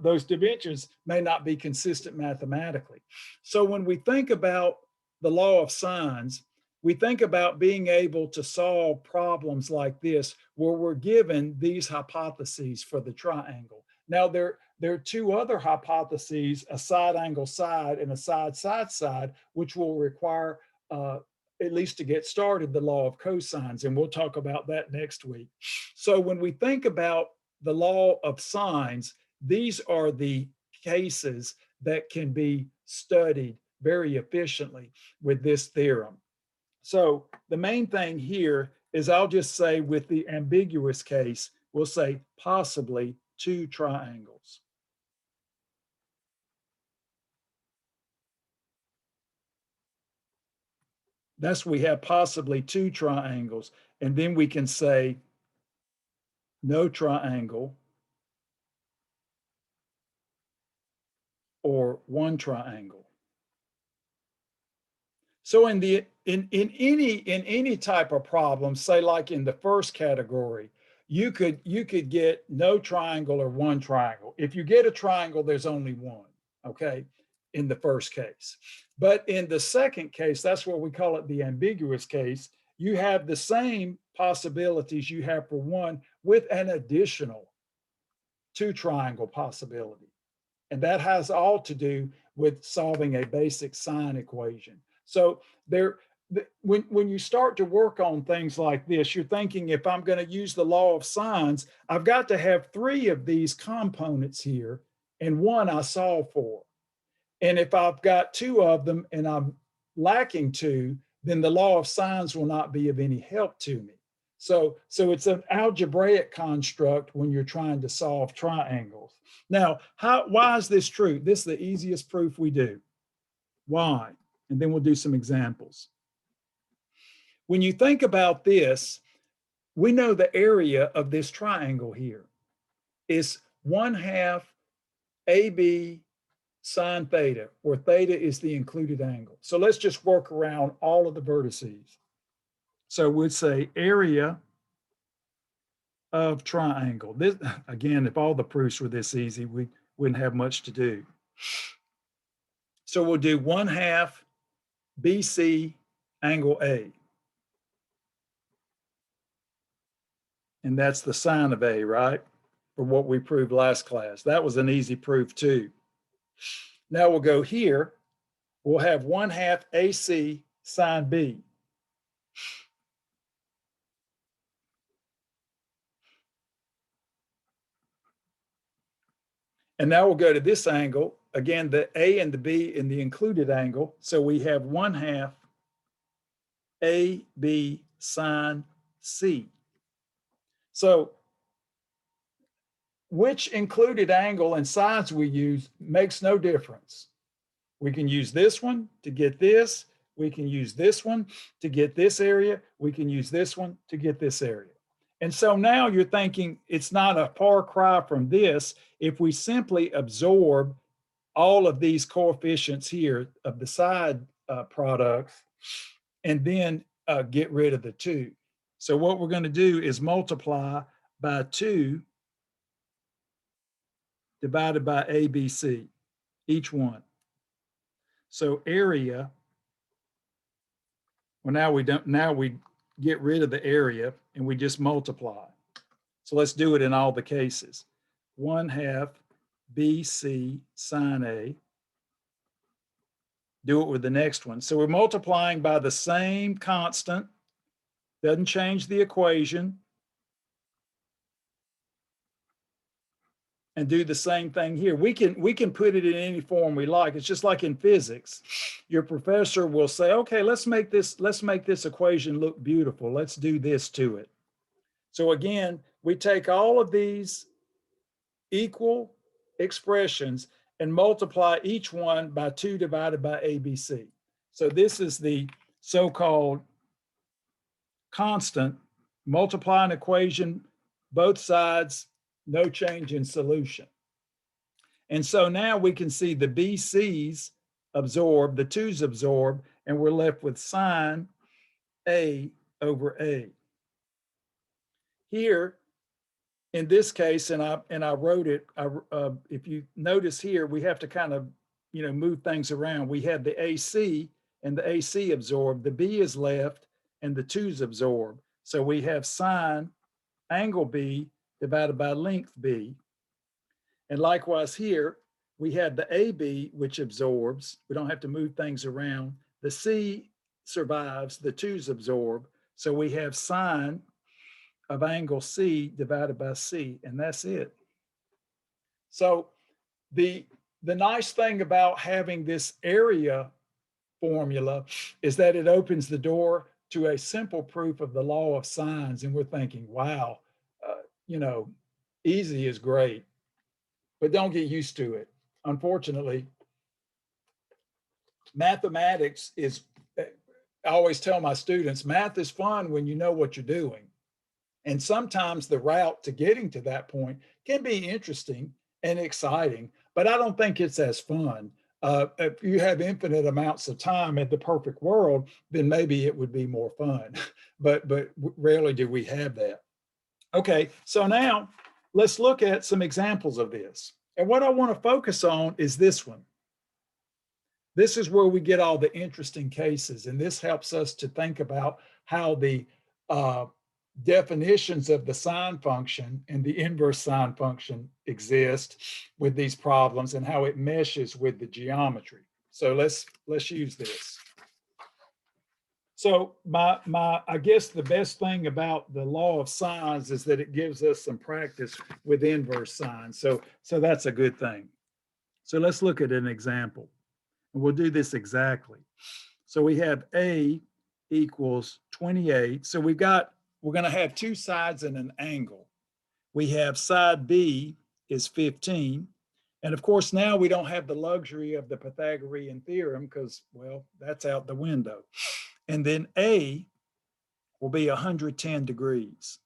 [SPEAKER 1] those dimensions may not be consistent mathematically. So when we think about the law of sines, we think about being able to solve problems like this, where we're given these hypotheses for the triangle. Now, there are two other hypotheses, a side angle side and a side side side, which will require, at least to get started, the law of cosines. And we'll talk about that next week. So when we think about the law of sines, these are the cases that can be studied very efficiently with this theorem. So the main thing here is I'll just say with the ambiguous case, we'll say possibly two triangles. Thus we have possibly two triangles, and then we can say no triangle or one triangle. So in any type of problem, say like in the first category, you could get no triangle or one triangle. If you get a triangle, there's only one, okay, in the first case. But in the second case, that's what we call it the ambiguous case, you have the same possibilities you have for one with an additional two triangle possibility. And that has all to do with solving a basic sine equation. So when you start to work on things like this, you're thinking, if I'm going to use the law of sines, I've got to have three of these components here and one I solve for. And if I've got two of them and I'm lacking two, then the law of sines will not be of any help to me. So it's an algebraic construct when you're trying to solve triangles. Now, why is this true? This is the easiest proof we do. Why? And then we'll do some examples. When you think about this, we know the area of this triangle here is 1/2 AB sine theta, where theta is the included angle. So let's just work around all of the vertices. So we'd say area of triangle. This, again, if all the proofs were this easy, we wouldn't have much to do. So we'll do 1/2 BC angle A. And that's the sine of A, right? For what we proved last class. That was an easy proof too. Now we'll go here. We'll have 1/2 AC sine B. And now we'll go to this angle. Again, the A and the B in the included angle. So we have 1/2 AB sine C. So which included angle and sides we use makes no difference. We can use this one to get this. We can use this one to get this area. We can use this one to get this area. And so now you're thinking it's not a far cry from this if we simply absorb all of these coefficients here of the side products and then get rid of the two. So what we're going to do is multiply by 2 divided by ABC, each one. So area, well, now we get rid of the area and we just multiply. So let's do it in all the cases. 1/2 BC sine A. Do it with the next one. So we're multiplying by the same constant, doesn't change the equation. and do the same thing here. We can put it in any form we like. It's just like in physics. Your professor will say, okay, let's make this equation look beautiful. Let's do this to it. So again, we take all of these equal expressions and multiply each one by 2 divided by ABC. So this is the so-called constant. Multiply an equation, both sides, no change in solution. And so now we can see the BC's absorb, the 2's absorb, and we're left with sine A over A. Here, in this case, and I wrote it, if you notice here, we have to kind of, move things around. We have the AC and the AC absorb, the B is left and the 2's absorb. So we have sine angle B divided by length B. And likewise here, we have the AB, which absorbs. We don't have to move things around. The C survives, the 2's absorb. So we have sine of angle C divided by C, and that's it. So the nice thing about having this area formula is that it opens the door to a simple proof of the law of sines. And we're thinking, wow, easy is great, but don't get used to it. Unfortunately, mathematics is, I always tell my students, math is fun when you know what you're doing. And sometimes the route to getting to that point can be interesting and exciting, but I don't think it's as fun. If you have infinite amounts of time in the perfect world, then maybe it would be more fun, but rarely do we have that. Okay, so now let's look at some examples of this. And what I want to focus on is this one. This is where we get all the interesting cases, and this helps us to think about how the definitions of the sine function and the inverse sine function exist with these problems and how it meshes with the geometry. So let's use this. So I guess the best thing about the law of sines is that it gives us some practice with inverse sines. So that's a good thing. So let's look at an example. And we'll do this exactly. So we have A equals 28. So we're going to have two sides and an angle. We have side B is 15. And of course, now we don't have the luxury of the Pythagorean theorem because, well, that's out the window. And then A will be 110 degrees.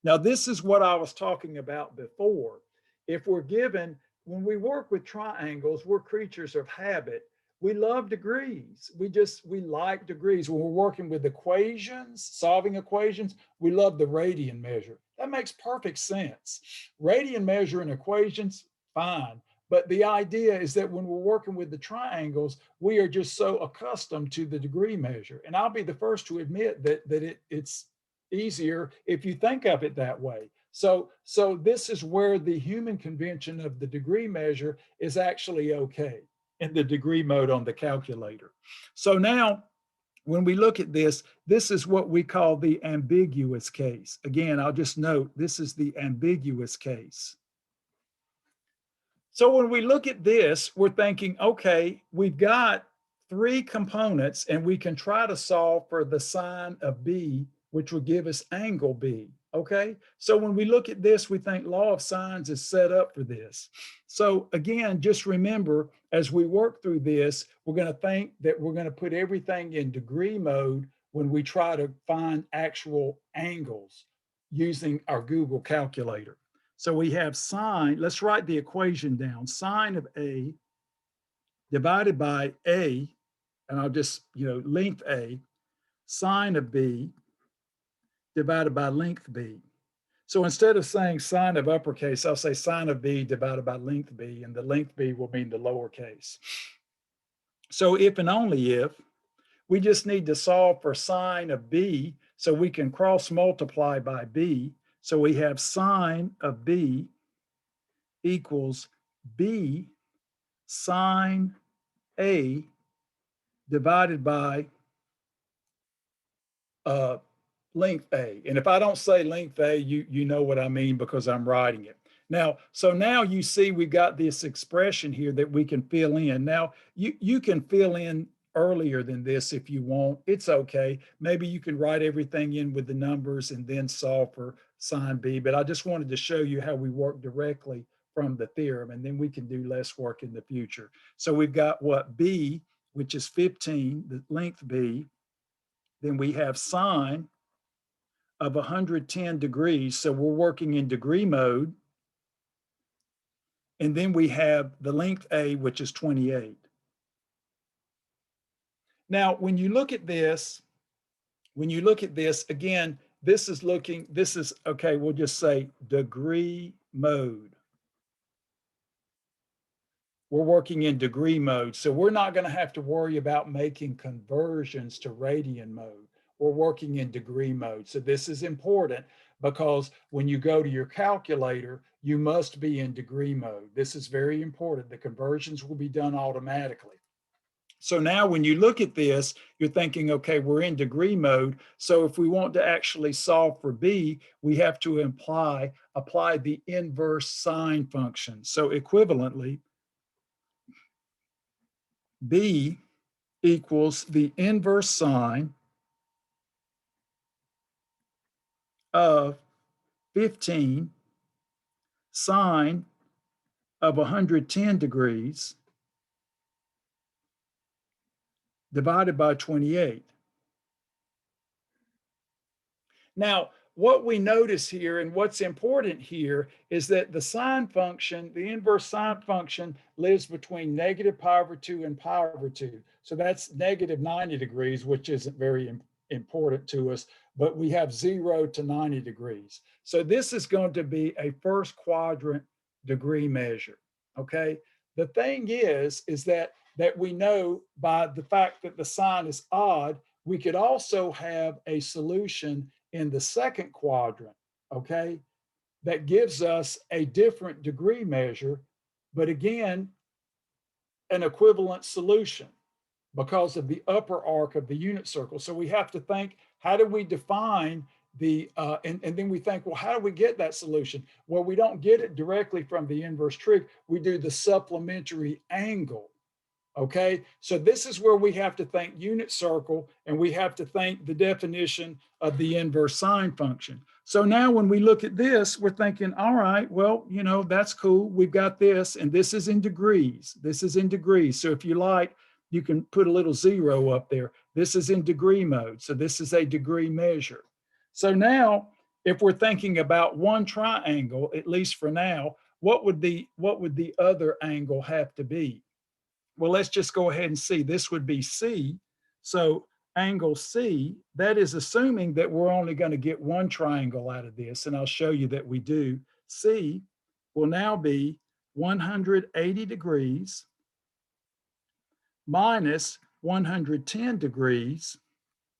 [SPEAKER 1] Now, this is what I was talking about before. If we're given, when we work with triangles, we're creatures of habit. We love degrees. We like degrees. When we're working with equations, solving equations, we love the radian measure. That makes perfect sense. Radian measure in equations, fine. But the idea is that when we're working with the triangles, we are just so accustomed to the degree measure. And I'll be the first to admit that it's easier if you think of it that way. So this is where the human convention of the degree measure is actually okay in the degree mode on the calculator. So now, when we look at this, this is what we call the ambiguous case. Again, I'll just note, this is the ambiguous case. So when we look at this, we're thinking, okay, we've got three components and we can try to solve for the sine of B, which will give us angle B. Okay, so when we look at this, we think law of sines is set up for this. So again, just remember, as we work through this, we're going to think that we're going to put everything in degree mode when we try to find actual angles using our Google calculator. So we have sine, let's write the equation down, sine of A divided by A, and I'll just, length A, sine of B divided by length B. So instead of saying sine of uppercase, I'll say sine of B divided by length B, and the length B will mean the lowercase. So if and only if, we just need to solve for sine of B so we can cross multiply by B. So we have sine of B equals B sine A divided by length A. And if I don't say length A, you know what I mean because I'm writing it. Now, so now you see we've got this expression here that we can fill in. Now, you can fill in earlier than this if you want. It's okay. Maybe you can write everything in with the numbers and then solve for sine B, but I just wanted to show you how we work directly from the theorem, and then we can do less work in the future. So we've got what B, which is 15, the length B. Then we have sine of 110 degrees. So we're working in degree mode. And then we have the length A, which is 28. Now, when you look at this, again, this is, okay, we'll just say degree mode. We're working in degree mode. So we're not going to have to worry about making conversions to radian mode. We're working in degree mode. So this is important because when you go to your calculator, you must be in degree mode. This is very important. The conversions will be done automatically. So now when you look at this, you're thinking, okay, we're in degree mode. So if we want to actually solve for B, we have to apply the inverse sine function. So equivalently, B equals the inverse sine of 15 sine of 110 degrees divided by 28. Now, what we notice here and what's important here is that the sine function, the inverse sine function, lives between negative pi over 2 and pi over 2. So that's negative 90 degrees, which isn't very important to us, but we have 0 to 90 degrees. So this is going to be a first quadrant degree measure, okay? The thing is that we know by the fact that the sine is odd, we could also have a solution in the second quadrant, okay, that gives us a different degree measure, but again, an equivalent solution because of the upper arc of the unit circle. So we have to think, how do we define the, and then we think, well, how do we get that solution? Well, we don't get it directly from the inverse trig. We do the supplementary angle. Okay, so this is where we have to think unit circle and we have to think the definition of the inverse sine function. So now when we look at this, we're thinking, all right, well, you know, that's cool. We've got this, and this is in degrees. This is in degrees. So if you like, you can put a little 0 up there. This is in degree mode. So this is a degree measure. So now, if we're thinking about one triangle, at least for now, what would the other angle have to be? Well, let's just go ahead and see. This would be C. So angle C, that is assuming that we're only going to get one triangle out of this, and I'll show you that we do. C will now be 180 degrees minus 110 degrees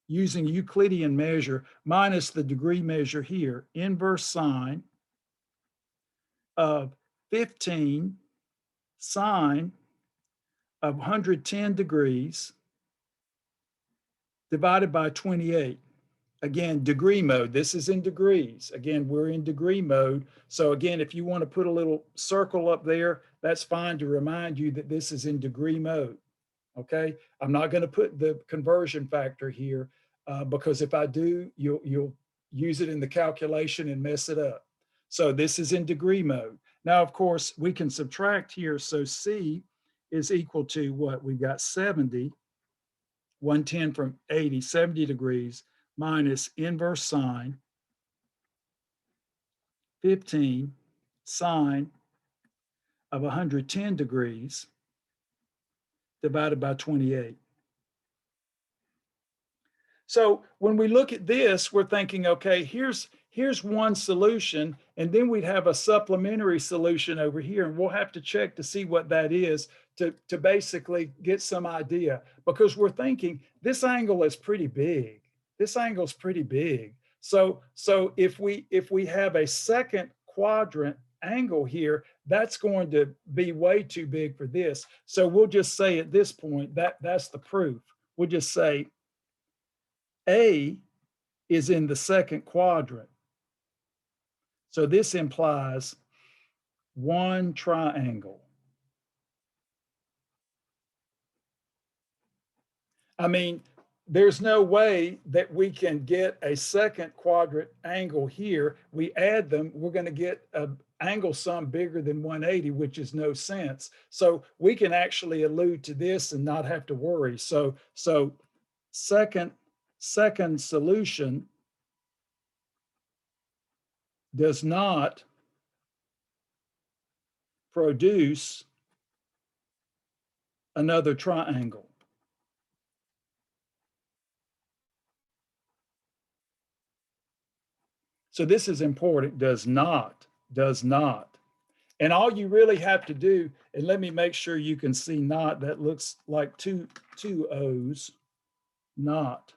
[SPEAKER 1] using Euclidean measure minus the degree measure here, inverse sine of 15 sine of 110 degrees divided by 28. Again, degree mode. This is in degrees. Again, we're in degree mode. So again, if you want to put a little circle up there, that's fine to remind you that this is in degree mode. Okay, I'm not going to put the conversion factor here because if I do, you'll use it in the calculation and mess it up. So this is in degree mode. Now, of course, we can subtract here. So C is equal to what? We've got 70, 110 from 80, 70 degrees minus inverse sine, 15 sine of 110 degrees divided by 28. So when we look at this, we're thinking, okay, here's one solution, and then we'd have a supplementary solution over here, and we'll have to check to see what that is to basically get some idea, because we're thinking this angle is pretty big. This angle is pretty big. So if we have a second quadrant angle here, that's going to be way too big for this. So we'll just say at this point that's the proof. We'll just say A is in the second quadrant. So this implies one triangle. I mean, there's no way that we can get a second quadrant angle here. We add them, we're going to get an angle sum bigger than 180, which is no sense. So we can actually allude to this and not have to worry. So second solution does not produce another triangle. So this is important, does not. And all you really have to do, and let me make sure you can see not, that looks like two O's, not,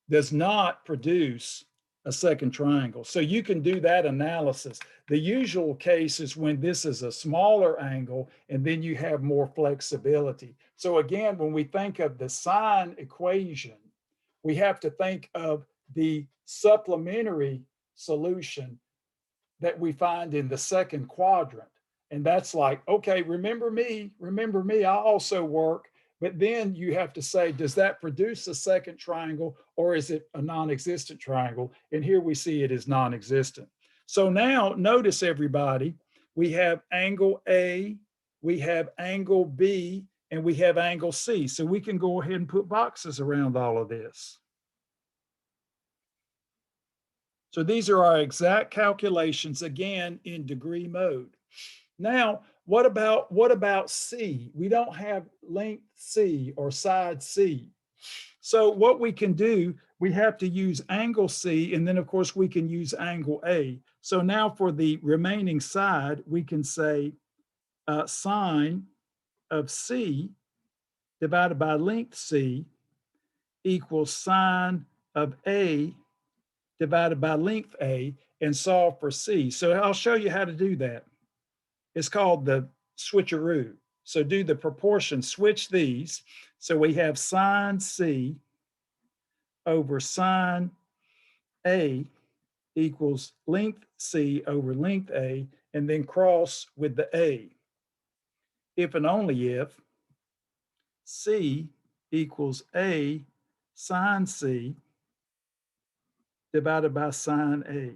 [SPEAKER 1] does not produce a second triangle. So you can do that analysis. The usual case is when this is a smaller angle and then you have more flexibility. So again, when we think of the sine equation, we have to think of the supplementary solution that we find in the second quadrant. And that's like, okay, remember me, I also work. But then you have to say, does that produce a second triangle or is it a non-existent triangle? And here we see it is non-existent. So now notice everybody, we have angle A, we have angle B, and we have angle C. So we can go ahead and put boxes around all of this. So these are our exact calculations, again, in degree mode. Now, what about C? We don't have length C or side C. So what we can do, we have to use angle C, and then of course we can use angle A. So now for the remaining side, we can say sine of C divided by length C equals sine of A divided by length A, and solve for C. So I'll show you how to do that. It's called the switcheroo. So do the proportion, switch these. So we have sine C over sine A equals length C over length A, and then cross with the A. If and only if C equals A sine C divided by sine A.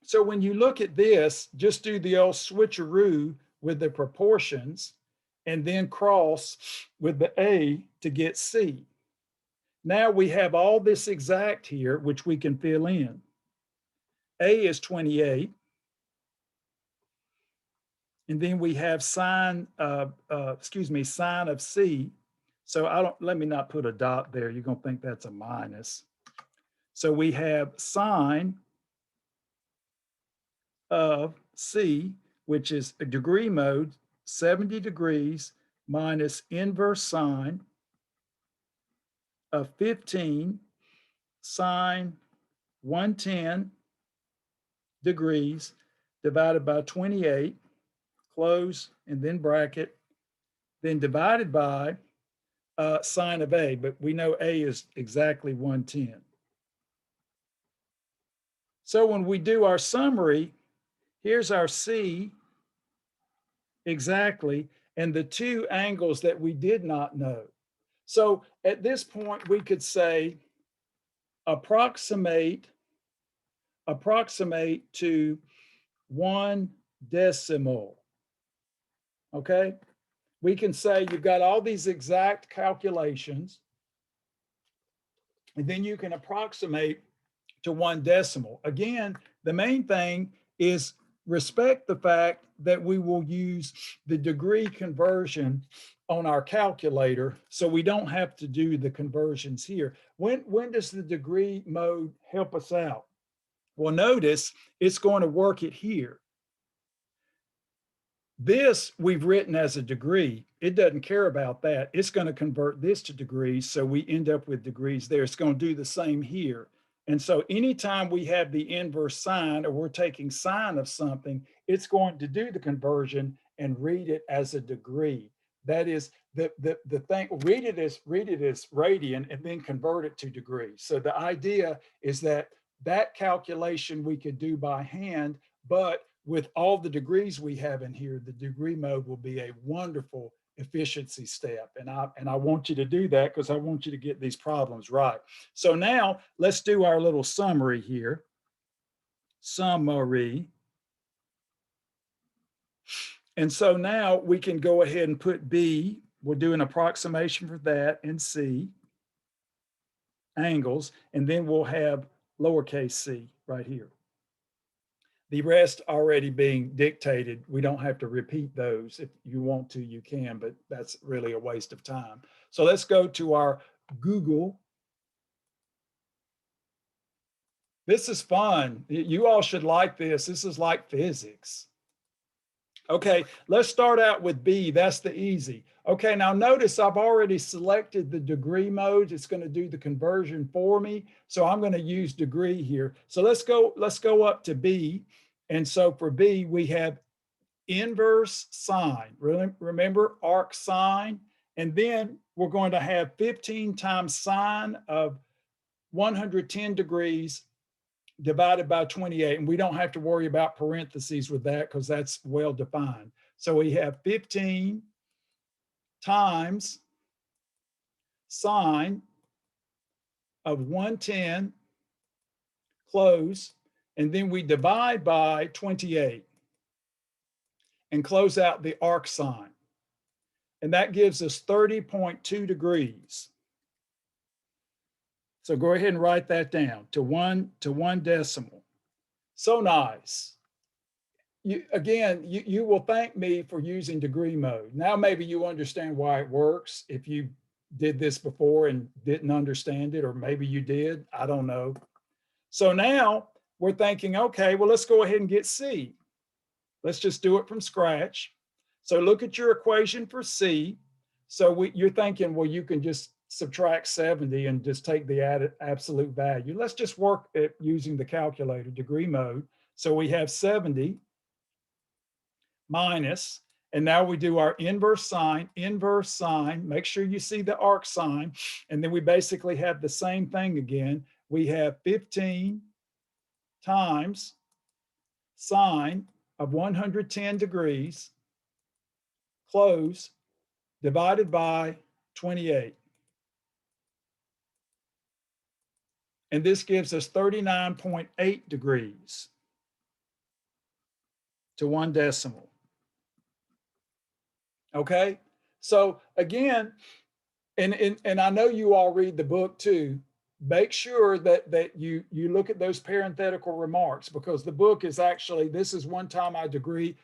[SPEAKER 1] So when you look at this, just do the old switcheroo with the proportions and then cross with the A to get C. Now we have all this exact here, which we can fill in. A is 28. And then we have sine of C. So let me not put a dot there. You're gonna think that's a minus. So we have sine of C, which is a degree mode, 70 degrees minus inverse sine of 15 sine 110 degrees divided by 28, close and then bracket, then divided by sine of A, but we know A is exactly 110. So when we do our summary, here's our C exactly, and the two angles that we did not know. So at this point, we could say approximate to 1 decimal. Okay? We can say you've got all these exact calculations, and then you can approximate to 1 decimal. Again, the main thing is respect the fact that we will use the degree conversion on our calculator, so we don't have to do the conversions here. When does the degree mode help us out? Well, notice it's going to work it here. This we've written as a degree. It doesn't care about that. It's going to convert this to degrees, so we end up with degrees there. It's going to do the same here. And so anytime we have the inverse sine, or we're taking sine of something, it's going to do the conversion and read it as a degree. That is the thing, read it as radian and then convert it to degrees. So the idea is that that calculation we could do by hand, but with all the degrees we have in here, the degree mode will be a wonderful efficiency step. And I want you to do that because I want you to get these problems right. So now let's do our little summary here. Summary. And so now we can go ahead and put B. We'll do an approximation for that, and C, angles, and then we'll have lowercase c right here. The rest already being dictated. We don't have to repeat those. If you want to, you can, but that's really a waste of time. So let's go to our Google. This is fun. You all should like this. This is like physics. Okay, let's start out with B. That's the easy. Okay, now notice I've already selected the degree mode. It's going to do the conversion for me. So I'm going to use degree here. So let's go up to B. And so for B, we have inverse sine. Remember arc sine? And then we're going to have 15 times sine of 110 degrees divided by 28. And we don't have to worry about parentheses with that because that's well defined. So we have 15 times sine of 110, close, and then we divide by 28 and close out the arc sine. And that gives us 30.2 degrees. So go ahead and write that down to one decimal. So nice. You will thank me for using degree mode. Now maybe you understand why it works. If you did this before and didn't understand it, or maybe you did, I don't know. So now we're thinking, okay, well, let's go ahead and get C. Let's just do it from scratch. So look at your equation for C. So you're thinking, well, you can just subtract 70 and just take the added absolute value. Let's just work at using the calculator, degree mode. So we have 70 minus, and now we do our inverse sine, make sure you see the arc sine, and then we basically have the same thing again. We have 15 times sine of 110 degrees, close, divided by 28. And this gives us 39.8 degrees to one decimal. Okay, so again, and I know you all read the book too. Make sure that you look at those parenthetical remarks, because the book is actually, this is one time I degree,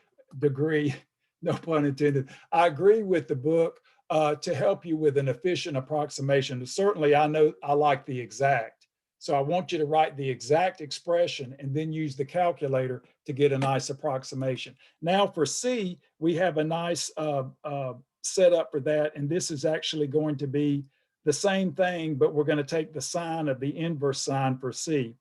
[SPEAKER 1] no pun intended. I agree with the book to help you with an efficient approximation. Certainly, I know I like the exact. So I want you to write the exact expression and then use the calculator to get a nice approximation. Now for C, we have a nice setup for that. And this is actually going to be the same thing, but we're going to take the sine of the inverse sine for C.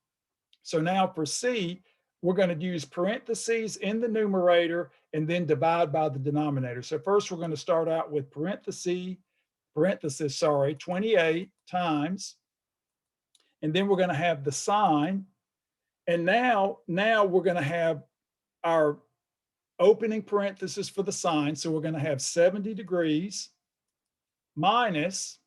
[SPEAKER 1] So now for C, we're going to use parentheses in the numerator and then divide by the denominator. So first we're going to start out with parenthesis, 28 times, and then we're going to have the sine. And now we're going to have our opening parenthesis for the sine. So we're going to have 70 degrees minus,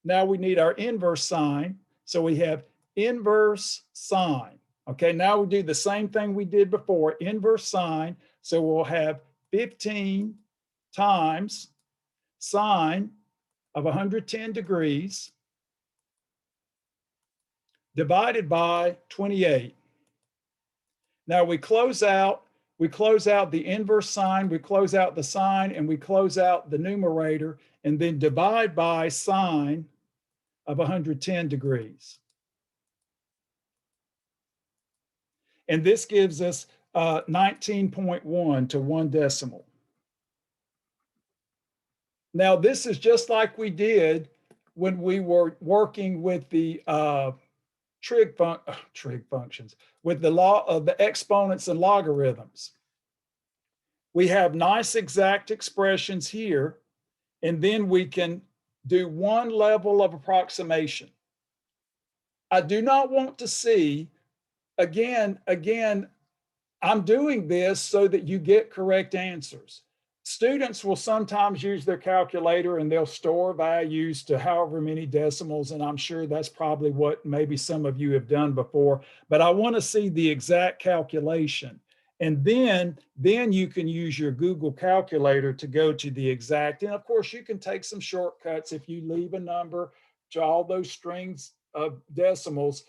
[SPEAKER 1] now we need our inverse sine. So we have inverse sine. Okay, now we do the same thing we did before, inverse sine. So we'll have 15 times sine of 110 degrees divided by 28. Now we close out the inverse sine, we close out the sine, and we close out the numerator, and then divide by sine of 110 degrees. And this gives us 19.1 to one decimal. Now this is just like we did when we were working with the trig functions, with the law of the exponents and logarithms. We have nice exact expressions here, and then we can do one level of approximation. I do not want to see again, I'm doing this so that you get correct answers. Students will sometimes use their calculator and they'll store values to however many decimals. And I'm sure that's probably what maybe some of you have done before, but I want to see the exact calculation. And then you can use your Google calculator to go to the exact. And of course, you can take some shortcuts if you leave a number to all those strings of decimals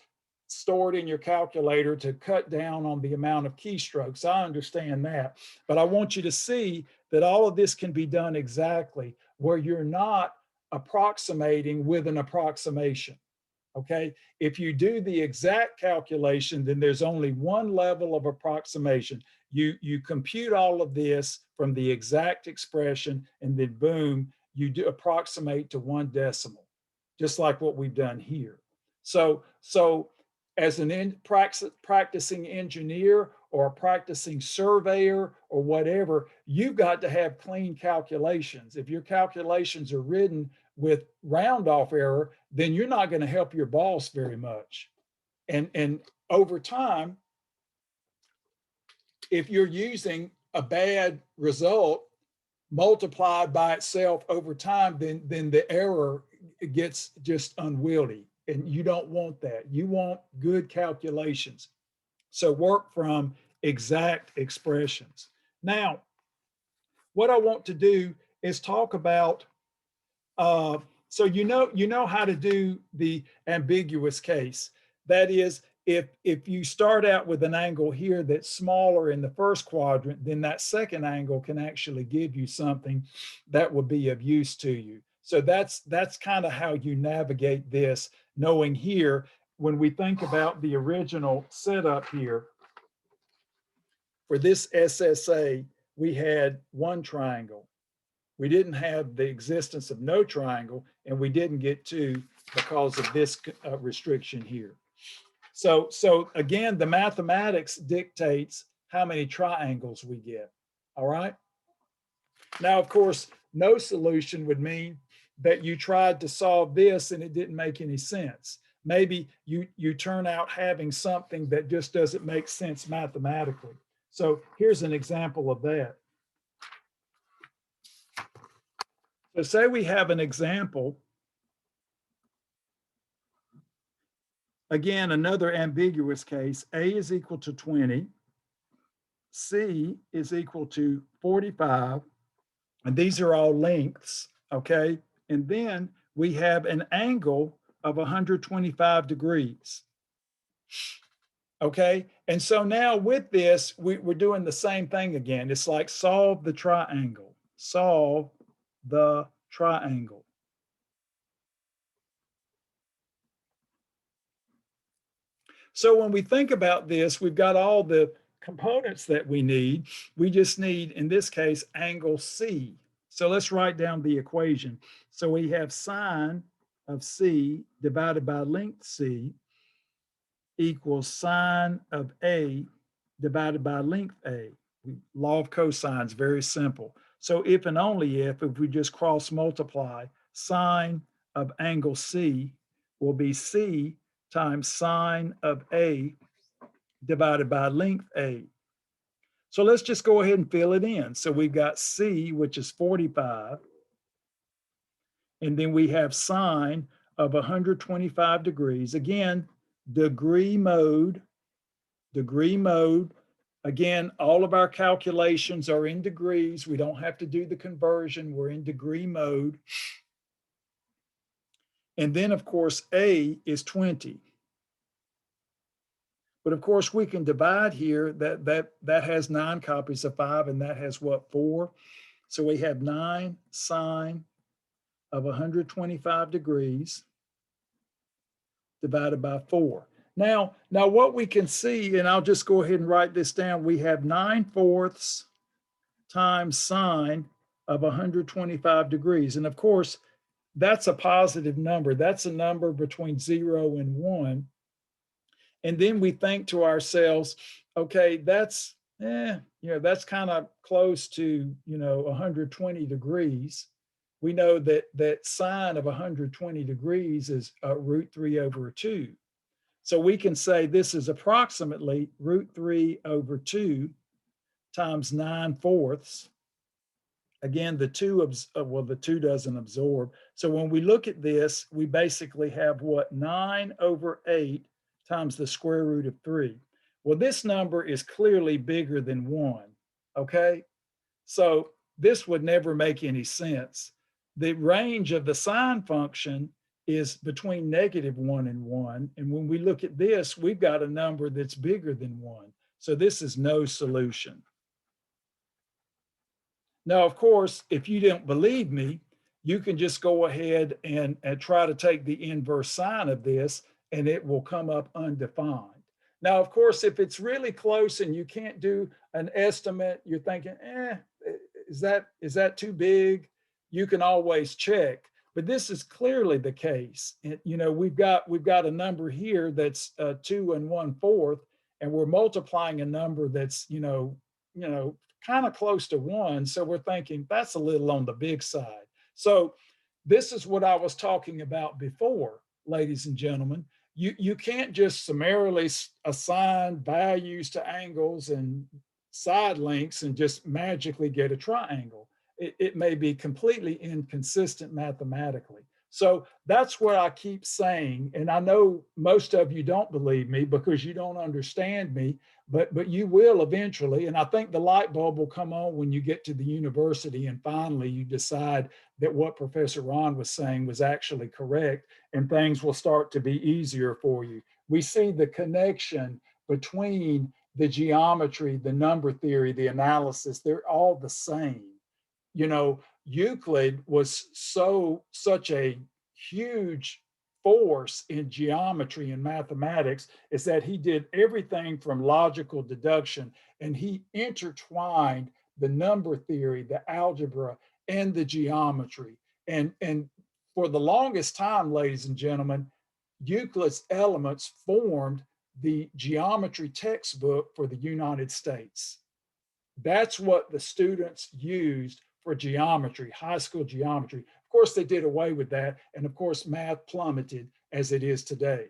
[SPEAKER 1] stored in your calculator to cut down on the amount of keystrokes. I understand that, but I want you to see that all of this can be done exactly where you're not approximating with an approximation. Okay, if you do the exact calculation, then there's only one level of approximation. You compute all of this from the exact expression, and then boom, you do approximate to one decimal, just like what we've done here. So as an practicing engineer or a practicing surveyor or whatever, you've got to have clean calculations. If your calculations are written with round off error, then you're not going to help your boss very much. And over time, if you're using a bad result multiplied by itself over time, then the error gets just unwieldy. And you don't want that. You want good calculations. So work from exact expressions. Now, what I want to do is talk about, so you know how to do the ambiguous case. That is, if you start out with an angle here that's smaller in the first quadrant, then that second angle can actually give you something that will be of use to you. So that's kind of how you navigate this, knowing here, when we think about the original setup here, for this SSA, we had one triangle. We didn't have the existence of no triangle, and we didn't get two because of this restriction here. So again, the mathematics dictates how many triangles we get, all right? Now, of course, no solution would mean that you tried to solve this and it didn't make any sense. Maybe you turn out having something that just doesn't make sense mathematically. So here's an example of that. So say we have an example. Again, another ambiguous case. A is equal to 20. C is equal to 45. And these are all lengths, okay? And then we have an angle of 125 degrees. Okay, and so now with this, we're doing the same thing again. It's like solve the triangle, solve the triangle. So when we think about this, we've got all the components that we need. We just need, in this case, angle C. So let's write down the equation. So we have sine of C divided by length C equals sine of A divided by length A. Law of cosines, very simple. So if and only if we just cross multiply, sine of angle C will be C times sine of A divided by length A. So let's just go ahead and fill it in. So we've got C, which is 45, and then we have sine of 125 degrees. Again, degree mode. Again, all of our calculations are in degrees. We don't have to do the conversion. We're in degree mode. And then, of course, A is 20. But of course, we can divide here. That has 9 copies of 5, and that has what, 4? So we have 9 sine of 125 degrees divided by 4. Now what we can see, and I'll just go ahead and write this down, we have 9/4 times sine of 125 degrees. And of course, that's a positive number. That's a number between 0 and 1. And then we think to ourselves, okay, that's that's kind of close to 120 degrees. We know that sine of 120 degrees is root 3/2. So we can say this is approximately √3/2 times 9/4. Again, the the 2 doesn't absorb. So when we look at this, we basically have what? 9/8 times the square root of 3. Well, this number is clearly bigger than 1, okay? So this would never make any sense. The range of the sine function is between -1 and 1. And when we look at this, we've got a number that's bigger than 1. So this is no solution. Now, of course, if you don't believe me, you can just go ahead and try to take the inverse sine of this, and it will come up undefined. Now, of course, if it's really close and you can't do an estimate, you're thinking, is that too big? You can always check. But this is clearly the case. And, you know, we've got a number here that's 2 1/4, and we're multiplying a number that's, kind of close to 1. So we're thinking that's a little on the big side. So this is what I was talking about before, ladies and gentlemen. You can't just summarily assign values to angles and side lengths and just magically get a triangle. It may be completely inconsistent mathematically. So that's what I keep saying. And I know most of you don't believe me because you don't understand me, but you will eventually. And I think the light bulb will come on when you get to the university and finally you decide that what Professor Ron was saying was actually correct, and things will start to be easier for you. We see the connection between the geometry, the number theory, the analysis, they're all the same. You know, Euclid was such a huge force in geometry and mathematics is that he did everything from logical deduction, and he intertwined the number theory, the algebra, and the geometry. And for the longest time, ladies and gentlemen, Euclid's Elements formed the geometry textbook for the United States. That's what the students used for geometry, high school geometry. Of course, they did away with that. And of course, math plummeted as it is today.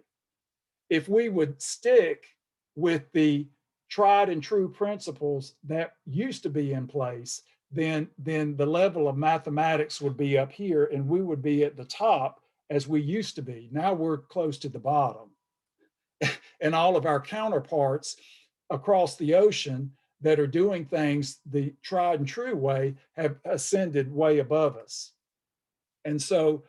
[SPEAKER 1] If we would stick with the tried and true principles that used to be in place, then the level of mathematics would be up here and we would be at the top as we used to be. Now we're close to the bottom. And all of our counterparts across the ocean that are doing things the tried and true way have ascended way above us. And so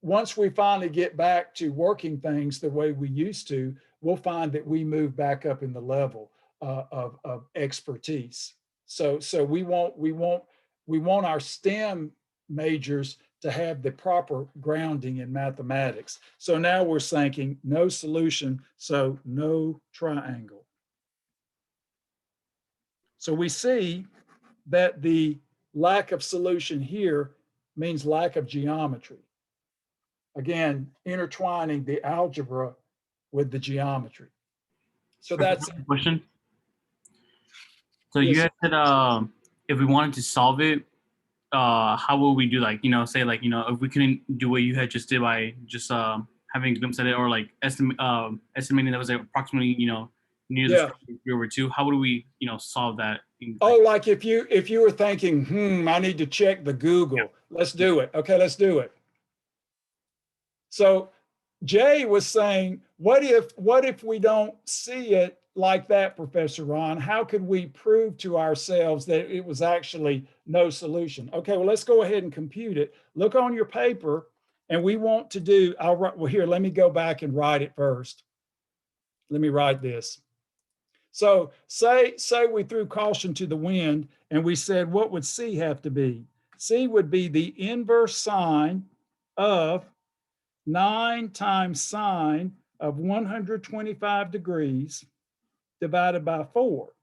[SPEAKER 1] once we finally get back to working things the way we used to, we'll find that we move back up in the level of expertise. So we want our STEM majors to have the proper grounding in mathematics. So now we're thinking no solution, so no triangle. So we see that the lack of solution here means lack of geometry. Again, intertwining the algebra with the geometry. So that's
[SPEAKER 2] a question. So
[SPEAKER 1] yes.
[SPEAKER 2] you guys said if we wanted to solve it, how will we do, like, say, like, if we couldn't do what you had just did by just having a glimpse at it, or like estimating that was like approximately near the square root of 3/2, how would we solve that?
[SPEAKER 1] Oh, like if you were thinking, I need to check the Google. Yeah. Let's do it. Okay, let's do it. So Jay was saying, what if we don't see it like that, Professor Ron? How could we prove to ourselves that it was actually no solution? Okay, well, let's go ahead and compute it. Look on your paper, and we want to do, well, here, let me go back and write it first. Let me write this. So say we threw caution to the wind and we said, what would C have to be? C would be the inverse sine of 9 times sine of 125 degrees divided by 4.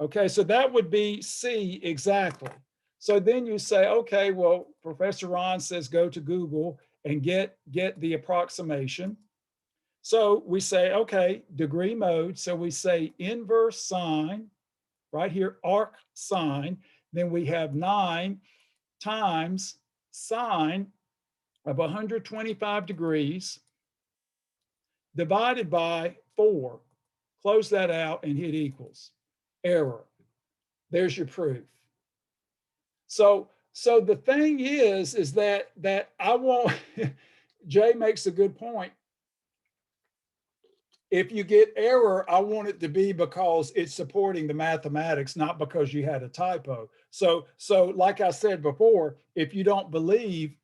[SPEAKER 1] Okay, so that would be C exactly. So then you say, okay, well, Professor Ron says go to Google and get the approximation. So we say, okay, degree mode. So we say inverse sine, right here, arc sine. Then we have 9 times sine of 125 degrees divided by 4. Close that out and hit equals. Error. There's your proof. So the thing is that I want, Jay makes a good point. If you get error, I want it to be because it's supporting the mathematics, not because you had a typo. So like I said before, if you don't believe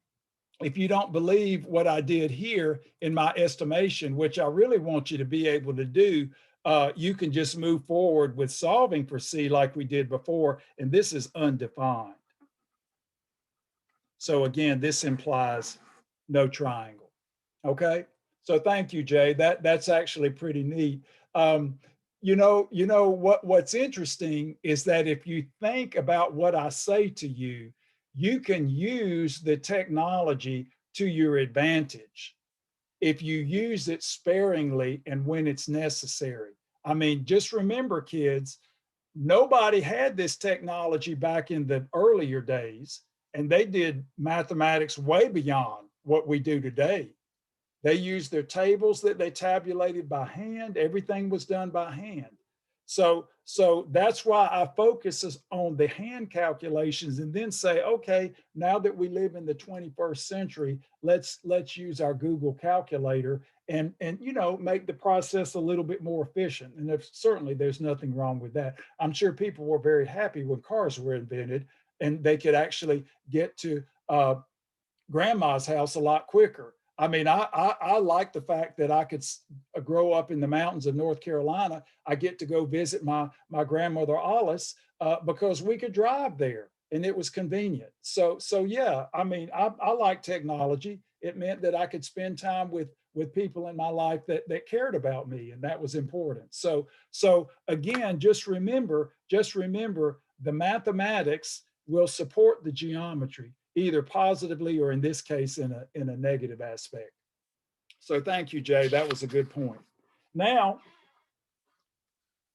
[SPEAKER 1] what I did here in my estimation, which I really want you to be able to do, you can just move forward with solving for C like we did before, and this is undefined. So again, this implies no triangle, okay? So thank you, Jay. That's actually pretty neat. You know what's interesting is that if you think about what I say to you, you can use the technology to your advantage if you use it sparingly and when it's necessary. I mean, just remember, kids, nobody had this technology back in the earlier days, and they did mathematics way beyond what we do today. They used their tables that they tabulated by hand. Everything was done by hand. So that's why I focus on the hand calculations and then say, okay, now that we live in the 21st century, let's use our Google calculator and make the process a little bit more efficient. And certainly there's nothing wrong with that. I'm sure people were very happy when cars were invented and they could actually get to grandma's house a lot quicker. I mean, I like the fact that I could grow up in the mountains of North Carolina. I get to go visit my grandmother Alice because we could drive there and it was convenient. So yeah, I mean, I like technology. It meant that I could spend time with people in my life that cared about me, and that was important. So again, just remember the mathematics will support the geometry, either positively or in this case in a negative aspect. So thank you, Jay. That was a good point. Now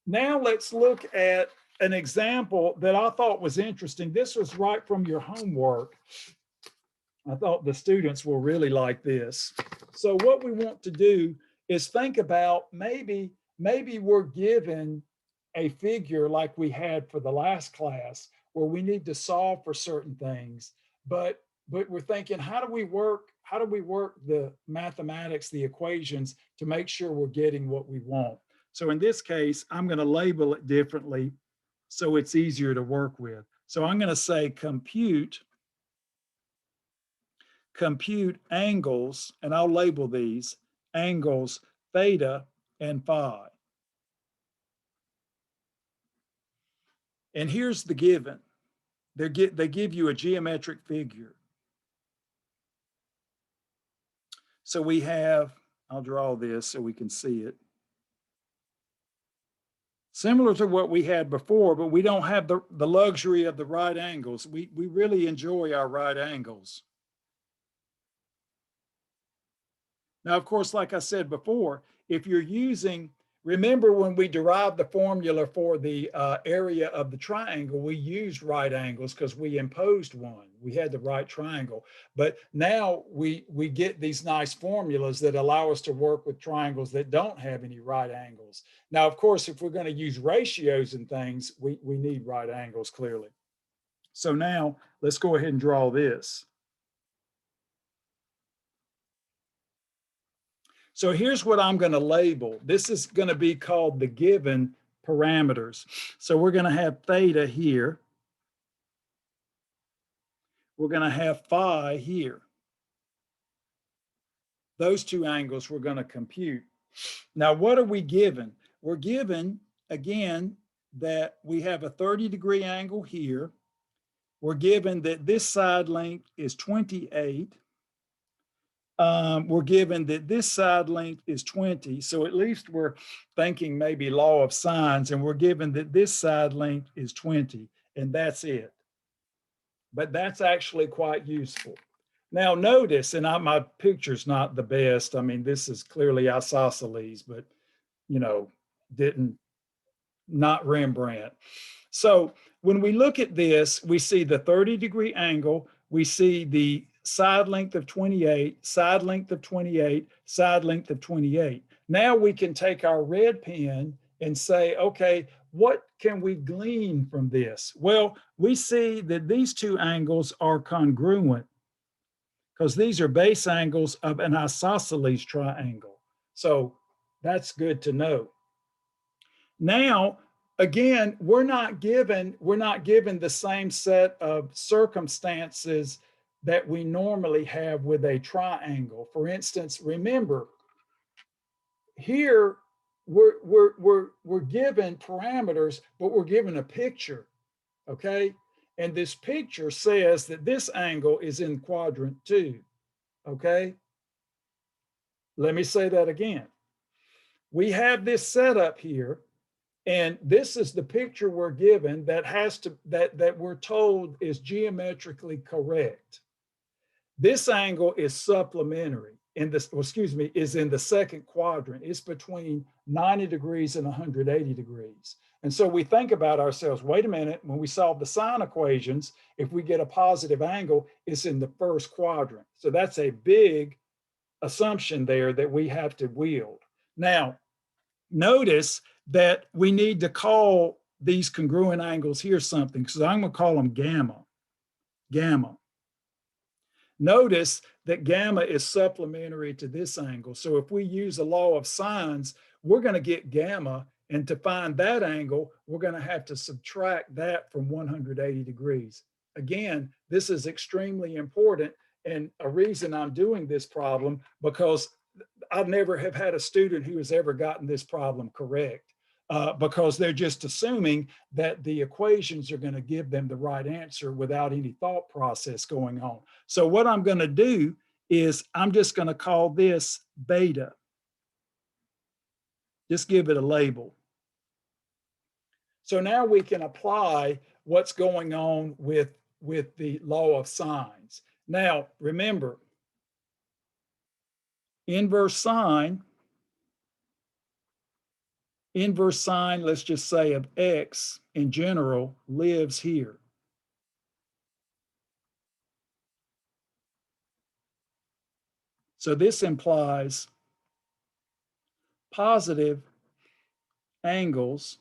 [SPEAKER 1] let's look at an example that I thought was interesting. This was right from your homework. I thought the students will really like this. So what we want to do is think about maybe we're given a figure like we had for the last class where we need to solve for certain things, but we're thinking, how do we work the mathematics, the equations, to make sure we're getting what we want? So in this case, I'm going to label it differently so it's easier to work with. So I'm going to say compute angles, and I'll label these angles theta and phi. And here's the given. They give you a geometric figure. So we have, I'll draw this so we can see it. Similar to what we had before, but we don't have the luxury of the right angles. We really enjoy our right angles. Now, of course, like I said before, if you're using, remember when we derived the formula for the area of the triangle, we used right angles because we imposed one. We had the right triangle. But now we get these nice formulas that allow us to work with triangles that don't have any right angles. Now, of course, if we're going to use ratios and things, we need right angles clearly. So now let's go ahead and draw this. So here's what I'm going to label. This is going to be called the given parameters. So we're going to have theta here. We're going to have phi here. Those two angles we're going to compute. Now, what are we given? We're given, again, that we have a 30-degree angle here. We're given that this side length is 28. We're given that this side length is 20. So at least we're thinking maybe law of sines, and we're given that this side length is 20, and that's it. But that's actually quite useful. Now notice, and my picture's not the best. I mean, this is clearly isosceles, but not Rembrandt. So when we look at this, we see the 30-degree angle, we see the side length of 28, side length of 28, side length of 28. Now we can take our red pen and say, okay, what can we glean from this? Well, we see that these two angles are congruent because these are base angles of an isosceles triangle. So that's good to know. Now, again, we're not given the same set of circumstances that we normally have with a triangle. For instance, remember, here we're given parameters, but we're given a picture, okay? And this picture says that this angle is in quadrant 2, okay? Let me say that again. We have this setup here, and this is the picture we're given that has to that we're told is geometrically correct. This angle is supplementary in this, excuse me, is in the second quadrant. It's between 90 degrees and 180 degrees. And so we think about ourselves, wait a minute, when we solve the sine equations, if we get a positive angle, it's in the first quadrant. So that's a big assumption there that we have to wield. Now, notice that we need to call these congruent angles here something, so I'm going to call them gamma. Gamma. Notice that gamma is supplementary to this angle. So if we use the law of sines, we're going to get gamma. And to find that angle, we're going to have to subtract that from 180 degrees. Again, this is extremely important. And a reason I'm doing this problem, because I never have had a student who has ever gotten this problem correct. Because they're just assuming that the equations are going to give them the right answer without any thought process going on. So what I'm going to do is I'm just going to call this beta. Just give it a label. So now we can apply what's going on with the law of sines. Now, remember, inverse sine, let's just say, of x in general lives here. So this implies positive angles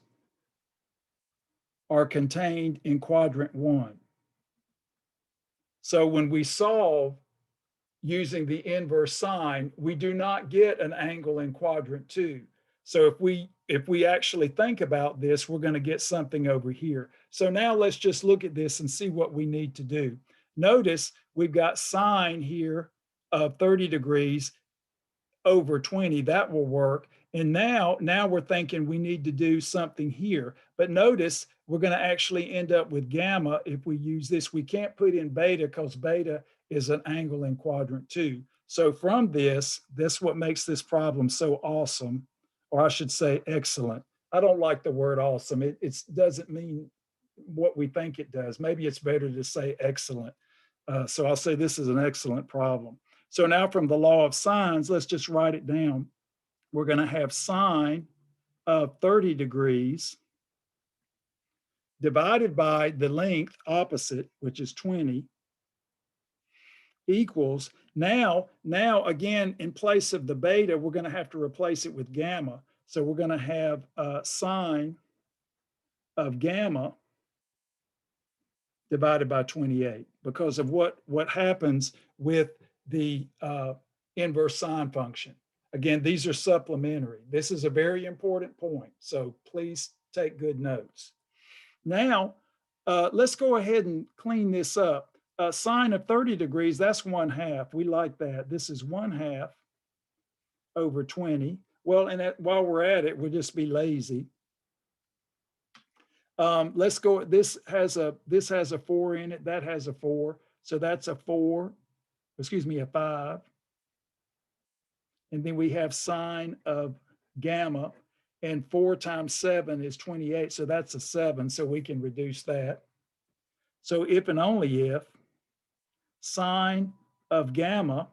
[SPEAKER 1] are contained in quadrant 1. So when we solve using the inverse sine, we do not get an angle in quadrant 2. So if we actually think about this, we're going to get something over here. So now let's just look at this and see what we need to do. Notice we've got sine here of 30 degrees over 20. That will work. And now we're thinking we need to do something here. But notice we're going to actually end up with gamma if we use this. We can't put in beta because beta is an angle in quadrant 2. So from this what makes this problem so awesome, or I should say excellent. I don't like the word awesome. It doesn't mean what we think it does. Maybe it's better to say excellent. So I'll say this is an excellent problem. So now from the law of sines, let's just write it down. We're going to have sine of 30 degrees divided by the length opposite, which is 20, equals, now again, in place of the beta, we're going to have to replace it with gamma. So we're going to have sine of gamma divided by 28 because of what happens with the inverse sine function. Again, these are supplementary. This is a very important point, so please take good notes. Now, let's go ahead and clean this up. Sine of 30 degrees, that's 1/2. We like that. This is 1/2 over 20. Well, and while we're at it, we'll just be lazy. Let's go, this has a 4 in it, that has a 4. So that's a 4, excuse me, a 5. And then we have sine of gamma, and 4 times 7 is 28. So that's a 7. So we can reduce that. So if and only if sine of gamma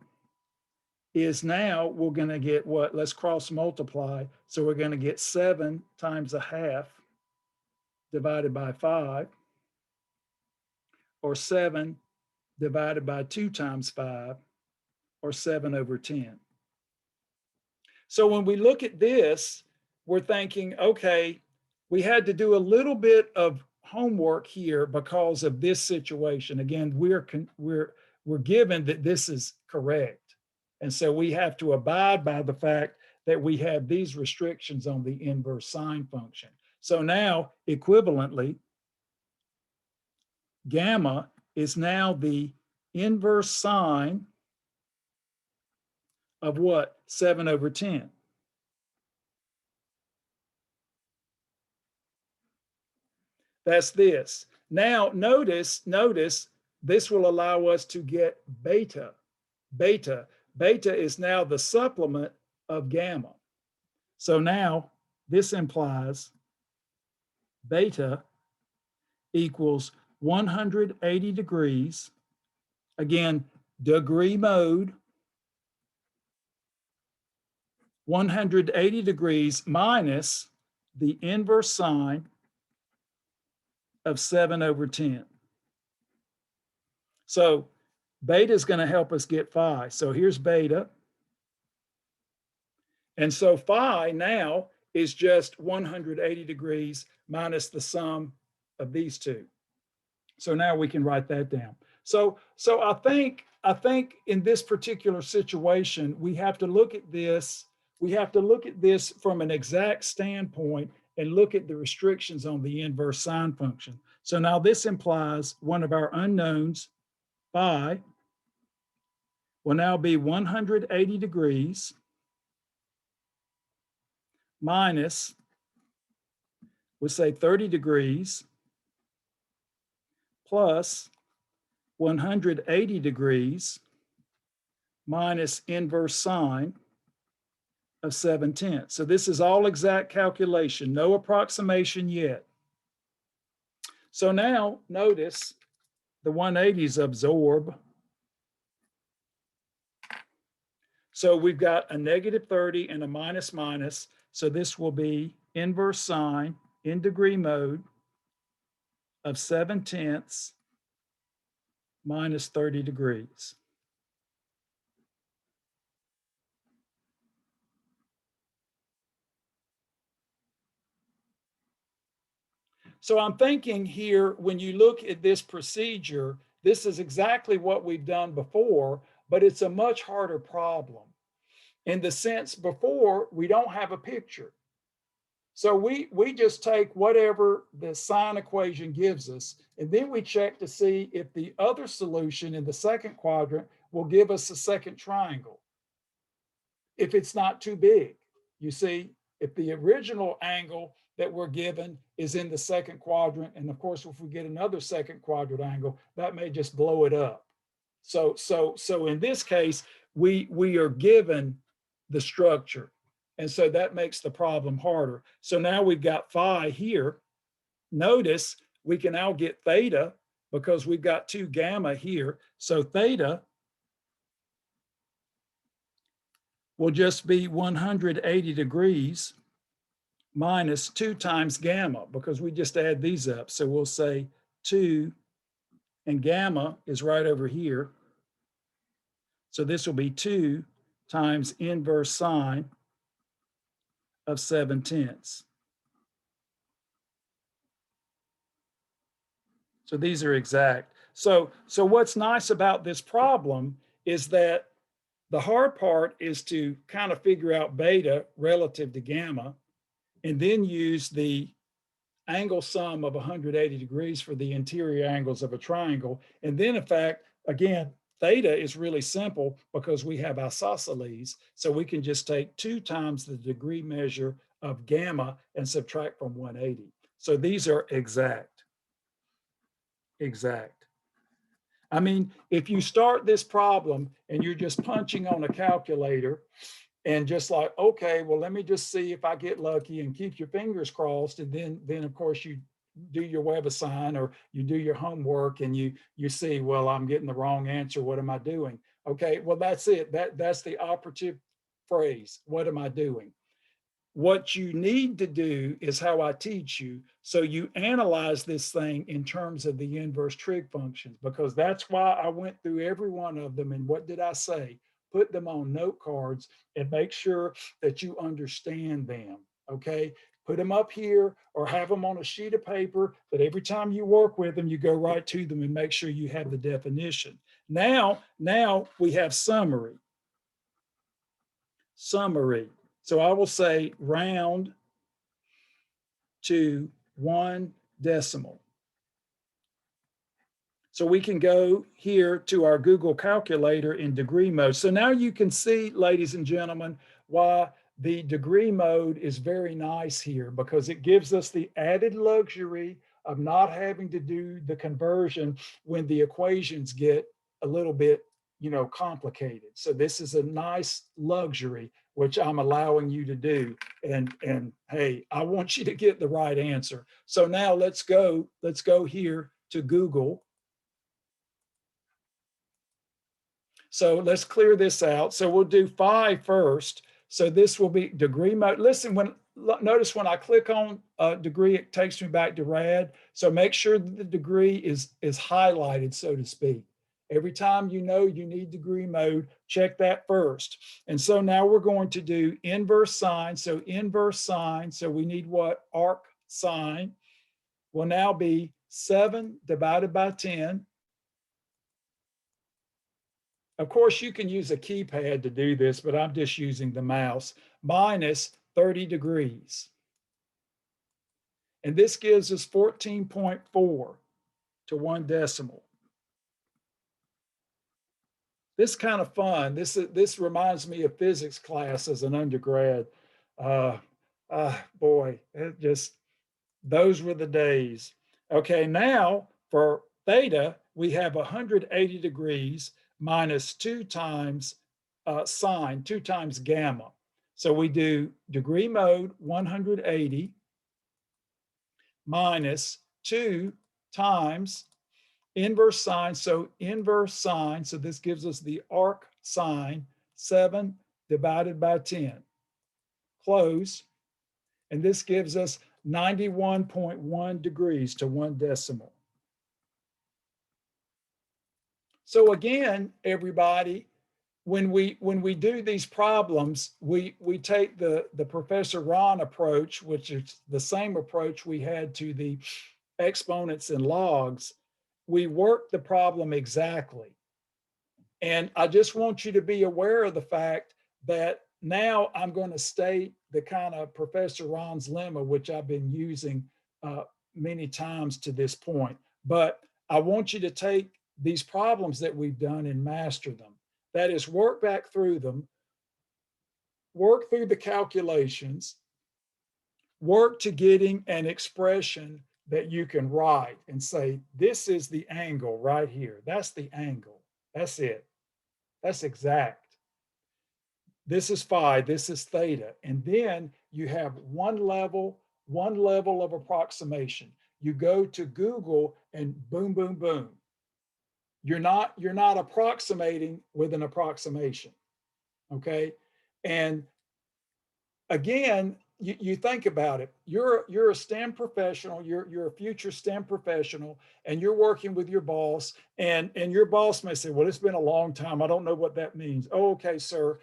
[SPEAKER 1] is now, we're going to get what? Let's cross multiply. So we're going to get 7 times 1/2 divided by 5, or 7 divided by 2 times 5, or 7 over 10. So when we look at this, we're thinking, okay, we had to do a little bit of homework here because of this situation. Again, we're given that this is correct. And so we have to abide by the fact that we have these restrictions on the inverse sine function. So now, equivalently, gamma is now the inverse sine of what? 7/10. That's this. Now, notice, this will allow us to get beta. Beta is now the supplement of gamma. So now this implies beta equals 180 degrees. Again, degree mode, 180 degrees minus the inverse sine of 7/10. So beta is going to help us get phi. So here's beta. And so phi now is just 180 degrees minus the sum of these two. So now we can write that down. So I think in this particular situation, we have to look at this. We have to look at this from an exact standpoint and look at the restrictions on the inverse sine function. So now this implies one of our unknowns, phi, will now be 180 degrees minus, we'll say 30 degrees plus 180 degrees minus inverse sine of 7/10. So this is all exact calculation, no approximation yet. So now notice the 180s absorb. So we've got a -30 and a minus. So this will be inverse sine in degree mode of 7/10 minus 30 degrees. So I'm thinking here, when you look at this procedure, this is exactly what we've done before, but it's a much harder problem. In the sense before, we don't have a picture. So we just take whatever the sine equation gives us, and then we check to see if the other solution in the second quadrant will give us a second triangle. If it's not too big, you see, if the original angle that we're given is in the second quadrant, and of course, if we get another second quadrant angle, that may just blow it up. So in this case, we are given the structure. And so that makes the problem harder. So now we've got phi here. Notice we can now get theta because we've got 2 gamma here. So theta will just be 180 degrees minus 2 times gamma because we just add these up. So we'll say 2, and gamma is right over here. So this will be 2 times inverse sine of 7/10. So these are exact. So what's nice about this problem is that the hard part is to kind of figure out beta relative to gamma, and then use the angle sum of 180 degrees for the interior angles of a triangle. And then in fact, again, theta is really simple because we have isosceles. So we can just take 2 times the degree measure of gamma and subtract from 180. So these are exact. Exact. I mean, if you start this problem and you're just punching on a calculator and just like, okay, well, let me just see if I get lucky and keep your fingers crossed. And then of course you do your WebAssign or you do your homework and you see, well, I'm getting the wrong answer. What am I doing? Okay, well, that's it. That's the operative phrase. What am I doing? What you need to do is how I teach you. So you analyze this thing in terms of the inverse trig functions, because that's why I went through every one of them. And what did I say? put them on note cards and make sure that you understand them, okay? Put them up here or have them on a sheet of paper that every time you work with them, you go right to them and make sure you have the definition. Now we have summary. Summary. So I will say round to 1 decimal. So we can go here to our Google calculator in degree mode. So now you can see, ladies and gentlemen, why the degree mode is very nice here, because it gives us the added luxury of not having to do the conversion when the equations get a little bit, complicated. So this is a nice luxury, which I'm allowing you to do. And hey, I want you to get the right answer. So now let's go here to Google. So let's clear this out. So we'll do 5 first. So this will be degree mode. Listen, notice when I click on degree, it takes me back to rad. So make sure that the degree is highlighted, so to speak. Every time you know you need degree mode, check that first. And so now we're going to do inverse sine. So inverse sine, so we need what? Arc sine will now be 7 divided by 10. Of course, you can use a keypad to do this, but I'm just using the mouse, minus 30 degrees. And this gives us 14.4 to 1 decimal. This is kind of fun. This reminds me of physics class as an undergrad. Boy, those were the days. Okay, now for theta, we have 180 degrees minus 2 times sine, 2 times gamma. So we do degree mode 180 minus 2 times inverse sine. So inverse sine, so this gives us the arc sine, 7 divided by 10. Close. And this gives us 91.1 degrees to 1 decimal. So again, everybody, when we do these problems, we take the Professor Ron approach, which is the same approach we had to the exponents and logs. We work the problem exactly. And I just want you to be aware of the fact that now I'm going to state the kind of Professor Ron's lemma, which I've been using many times to this point. But I want you to take these problems that we've done and master them. That is, work back through them, work through the calculations, work to getting an expression that you can write and say, this is the angle right here. That's the angle. That's it. That's exact. This is phi, this is theta. And then you have one level of approximation. You go to Google and boom, boom, boom. You're not approximating with an approximation, okay? And again, you think about it. You're a STEM professional. You're a future STEM professional, and you're working with your boss. And your boss may say, "Well, it's been a long time. I don't know what that means." Oh, okay, sir.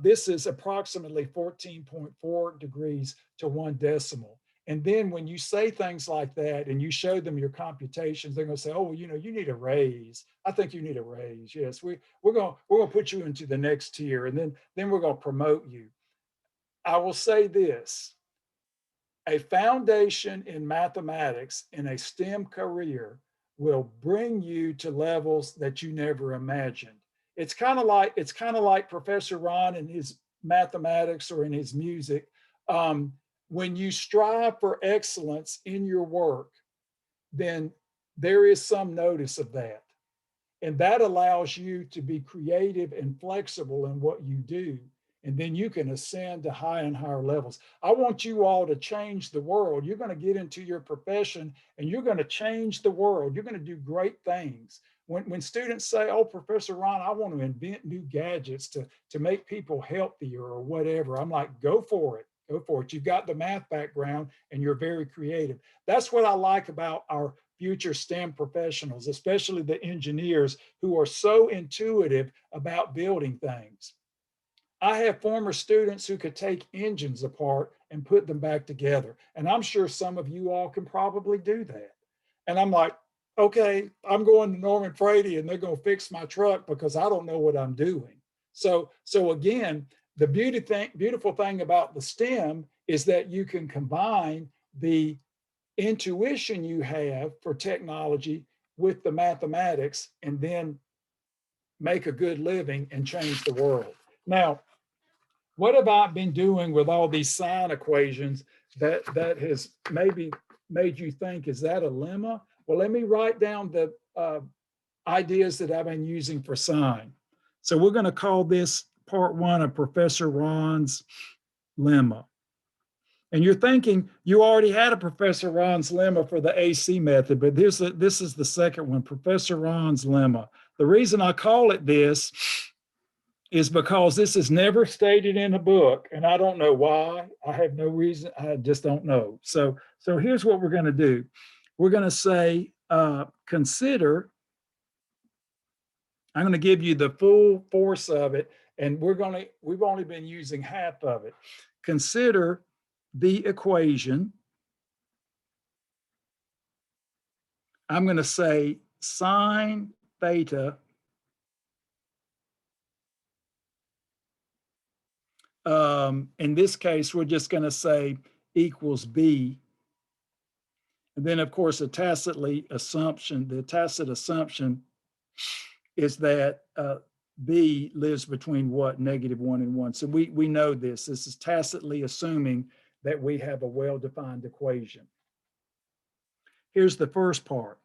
[SPEAKER 1] This is approximately 14.4 degrees to 1 decimal. And then when you say things like that and you show them your computations, they're going to say, "Oh, well, you need a raise. I think you need a raise. Yes, we're going to put you into the next tier, and then we're going to promote you." I will say this: a foundation in mathematics in a STEM career will bring you to levels that you never imagined. It's kind of like Professor Ron in his mathematics or in his music. When you strive for excellence in your work, then there is some notice of that. And that allows you to be creative and flexible in what you do. And then you can ascend to higher and higher levels. I want you all to change the world. You're going to get into your profession and you're going to change the world. You're going to do great things. When students say, "Oh, Professor Ron, I want to invent new gadgets to make people healthier or whatever," I'm like, go for it. Go for it. You've got the math background and you're very creative. That's what I like about our future STEM professionals, especially the engineers who are so intuitive about building things. I have former students who could take engines apart and put them back together. And I'm sure some of you all can probably do that. And I'm like, okay, I'm going to Norman Frady and they're going to fix my truck because I don't know what I'm doing. So again, the beautiful thing about the STEM is that you can combine the intuition you have for technology with the mathematics and then make a good living and change the world. Now, what have I been doing with all these sine equations that has maybe made you think, is that a lemma? Well, let me write down the ideas that I've been using for sine. So we're going to call this part one of Professor Ron's lemma. And you're thinking you already had a Professor Ron's lemma for the AC method, but this is the second one, Professor Ron's lemma. The reason I call it this is because this is never stated in a book, and I don't know why. I have no reason. I just don't know. So here's what we're going to do. We're going to say, consider. I'm going to give you the full force of it, and we've only been using half of it. Consider the equation. I'm going to say sine theta in this case, we're just going to say equals B. And then, of course, the tacit assumption is that B lives between what? -1 and 1. So we know this. This is tacitly assuming that we have a well-defined equation. Here's the first part.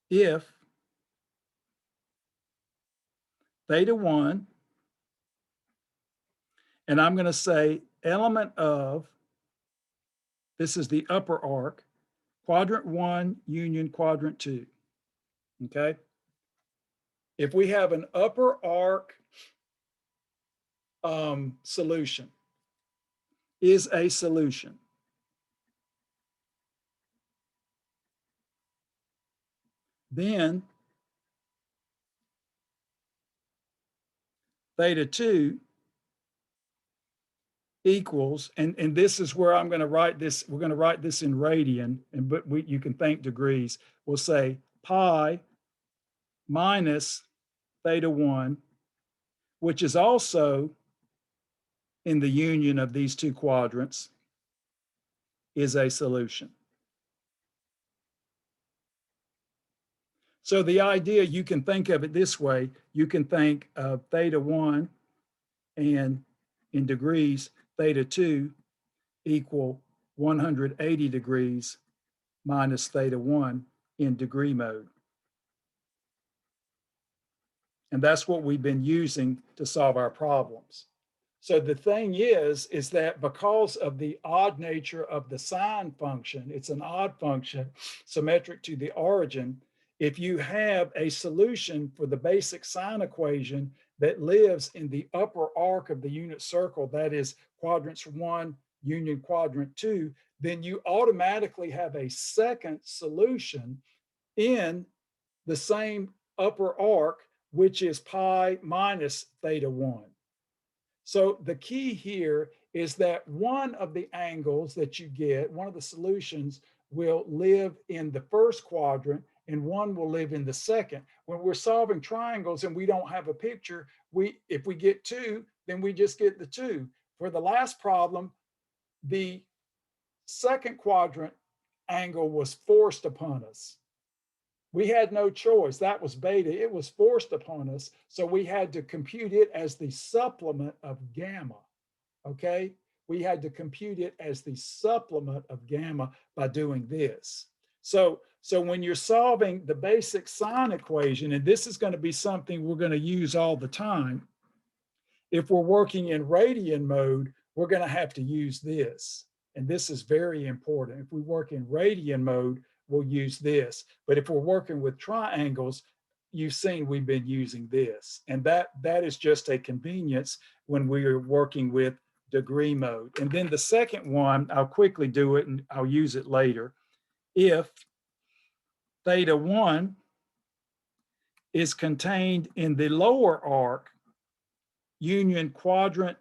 [SPEAKER 1] If theta 1, and I'm going to say element of, this is the upper arc, quadrant 1 union quadrant 2, okay? If we have an upper arc solution, is a solution, then theta 2 equals, and this is where I'm going to write this, we're going to write this in radian, but you can think degrees. We'll say pi minus theta 1, which is also in the union of these two quadrants, is a solution. So the idea, you can think of it this way. You can think of theta 1 and in degrees, theta 2 equal 180 degrees minus theta 1 in degree mode. And that's what we've been using to solve our problems. So the thing is that because of the odd nature of the sine function, it's an odd function symmetric to the origin. If you have a solution for the basic sine equation that lives in the upper arc of the unit circle, that is quadrants 1 union quadrant 2, then you automatically have a second solution in the same upper arc, which is pi minus theta 1. So the key here is that one of the angles that you get, one of the solutions, will live in the first quadrant and one will live in the second. When we're solving triangles and we don't have a picture, if we get 2, then we just get the 2. For the last problem, the second quadrant angle was forced upon us. We had no choice. That was beta. It was forced upon us. So we had to compute it as the supplement of gamma. Okay? We had to compute it as the supplement of gamma by doing this. So when you're solving the basic sine equation, and this is going to be something we're going to use all the time, if we're working in radian mode, we're going to have to use this. And this is very important. If we work in radian mode, we'll use this. But if we're working with triangles, you've seen we've been using this, and that is just a convenience when we are working with degree mode. And then the second one, I'll quickly do it and I'll use it later. If theta 1 is contained in the lower arc, union quadrant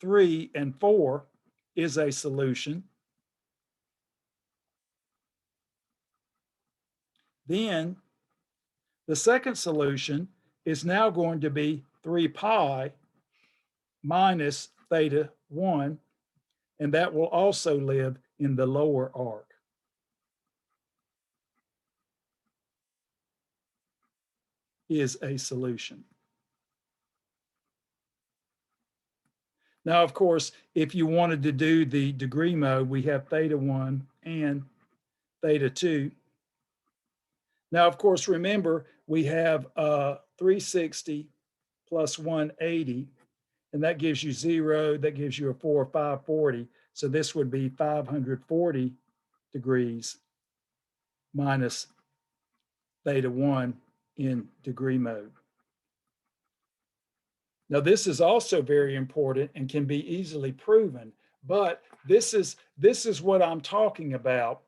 [SPEAKER 1] 3 and 4 is a solution, then the second solution is now going to be 3 pi minus theta 1, and that will also live in the lower arc. Is a solution. Now, of course, if you wanted to do the degree mode, we have theta 1 and theta 2. Now, of course, remember, we have 360 plus 180, and that gives you 0, that gives you a 4, 540. So this would be 540 degrees minus theta 1 in degree mode. Now, this is also very important and can be easily proven, but this is what I'm talking about.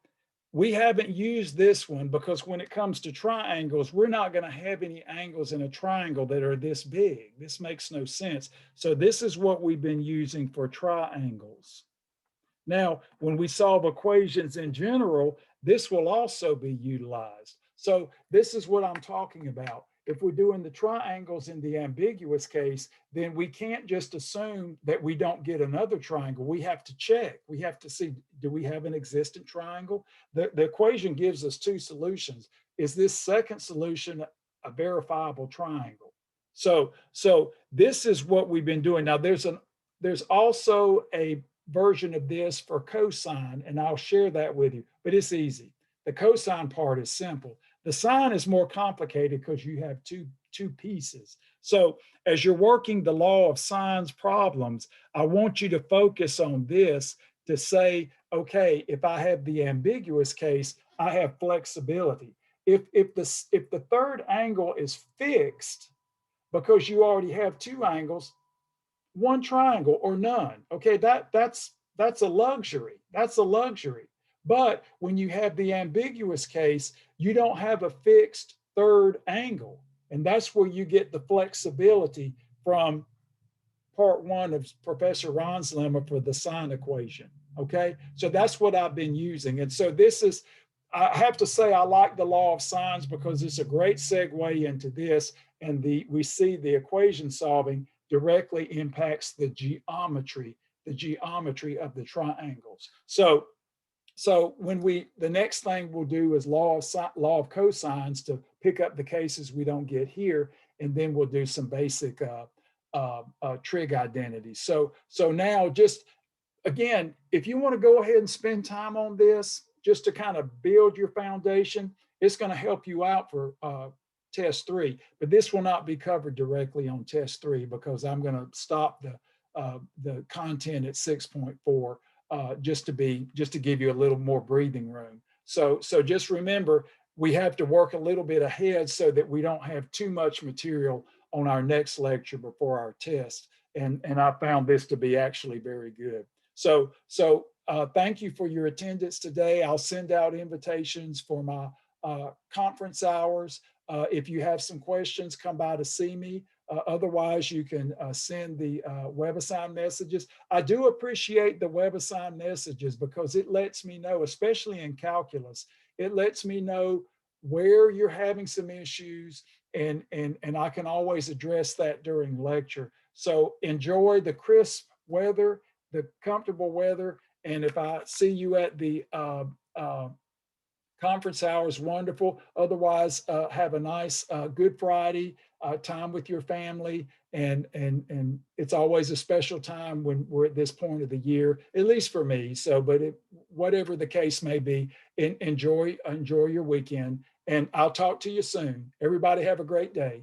[SPEAKER 1] We haven't used this one because when it comes to triangles, we're not going to have any angles in a triangle that are this big. This makes no sense. So this is what we've been using for triangles. Now, when we solve equations in general, this will also be utilized. So this is what I'm talking about. If we're doing the triangles in the ambiguous case, then we can't just assume that we don't get another triangle. We have to check. We have to see, do we have an existent triangle? The equation gives us two solutions. Is this second solution a verifiable triangle? So this is what we've been doing. Now, there's also a version of this for cosine, and I'll share that with you, but it's easy. The cosine part is simple. The sine is more complicated because you have two pieces. So as you're working the law of sines problems, I want you to focus on this to say, okay, if I have the ambiguous case, I have flexibility. If the third angle is fixed because you already have two angles, one triangle or none. Okay, that's a luxury. That's a luxury. But when you have the ambiguous case, you don't have a fixed third angle. And that's where you get the flexibility from part one of Professor Ron's lemma for the sine equation. Okay, so that's what I've been using. And so this is, I have to say, I like the law of sines because it's a great segue into this. And we see the equation solving directly impacts the geometry of the triangles. So when the next thing we'll do is law of cosines to pick up the cases we don't get here, and then we'll do some basic trig identities. So now, just again, if you want to go ahead and spend time on this just to kind of build your foundation, it's going to help you out for test 3, but this will not be covered directly on test 3 because I'm going to stop the content at 6.4 just to give you a little more breathing room. So just remember, we have to work a little bit ahead so that we don't have too much material on our next lecture before our test. And I found this to be actually very good. So thank you for your attendance today. I'll send out invitations for my conference hours. If you have some questions, come by to see me. Otherwise, you can send the WebAssign messages. I do appreciate the WebAssign messages because it lets me know, especially in calculus, it lets me know where you're having some issues, and I can always address that during lecture. So enjoy the crisp weather, the comfortable weather, and if I see you at the conference hours, wonderful. Otherwise, have a nice Good Friday time with your family, and it's always a special time when we're at this point of the year, at least for me. So, but whatever the case may be, enjoy your weekend, and I'll talk to you soon. Everybody have a great day.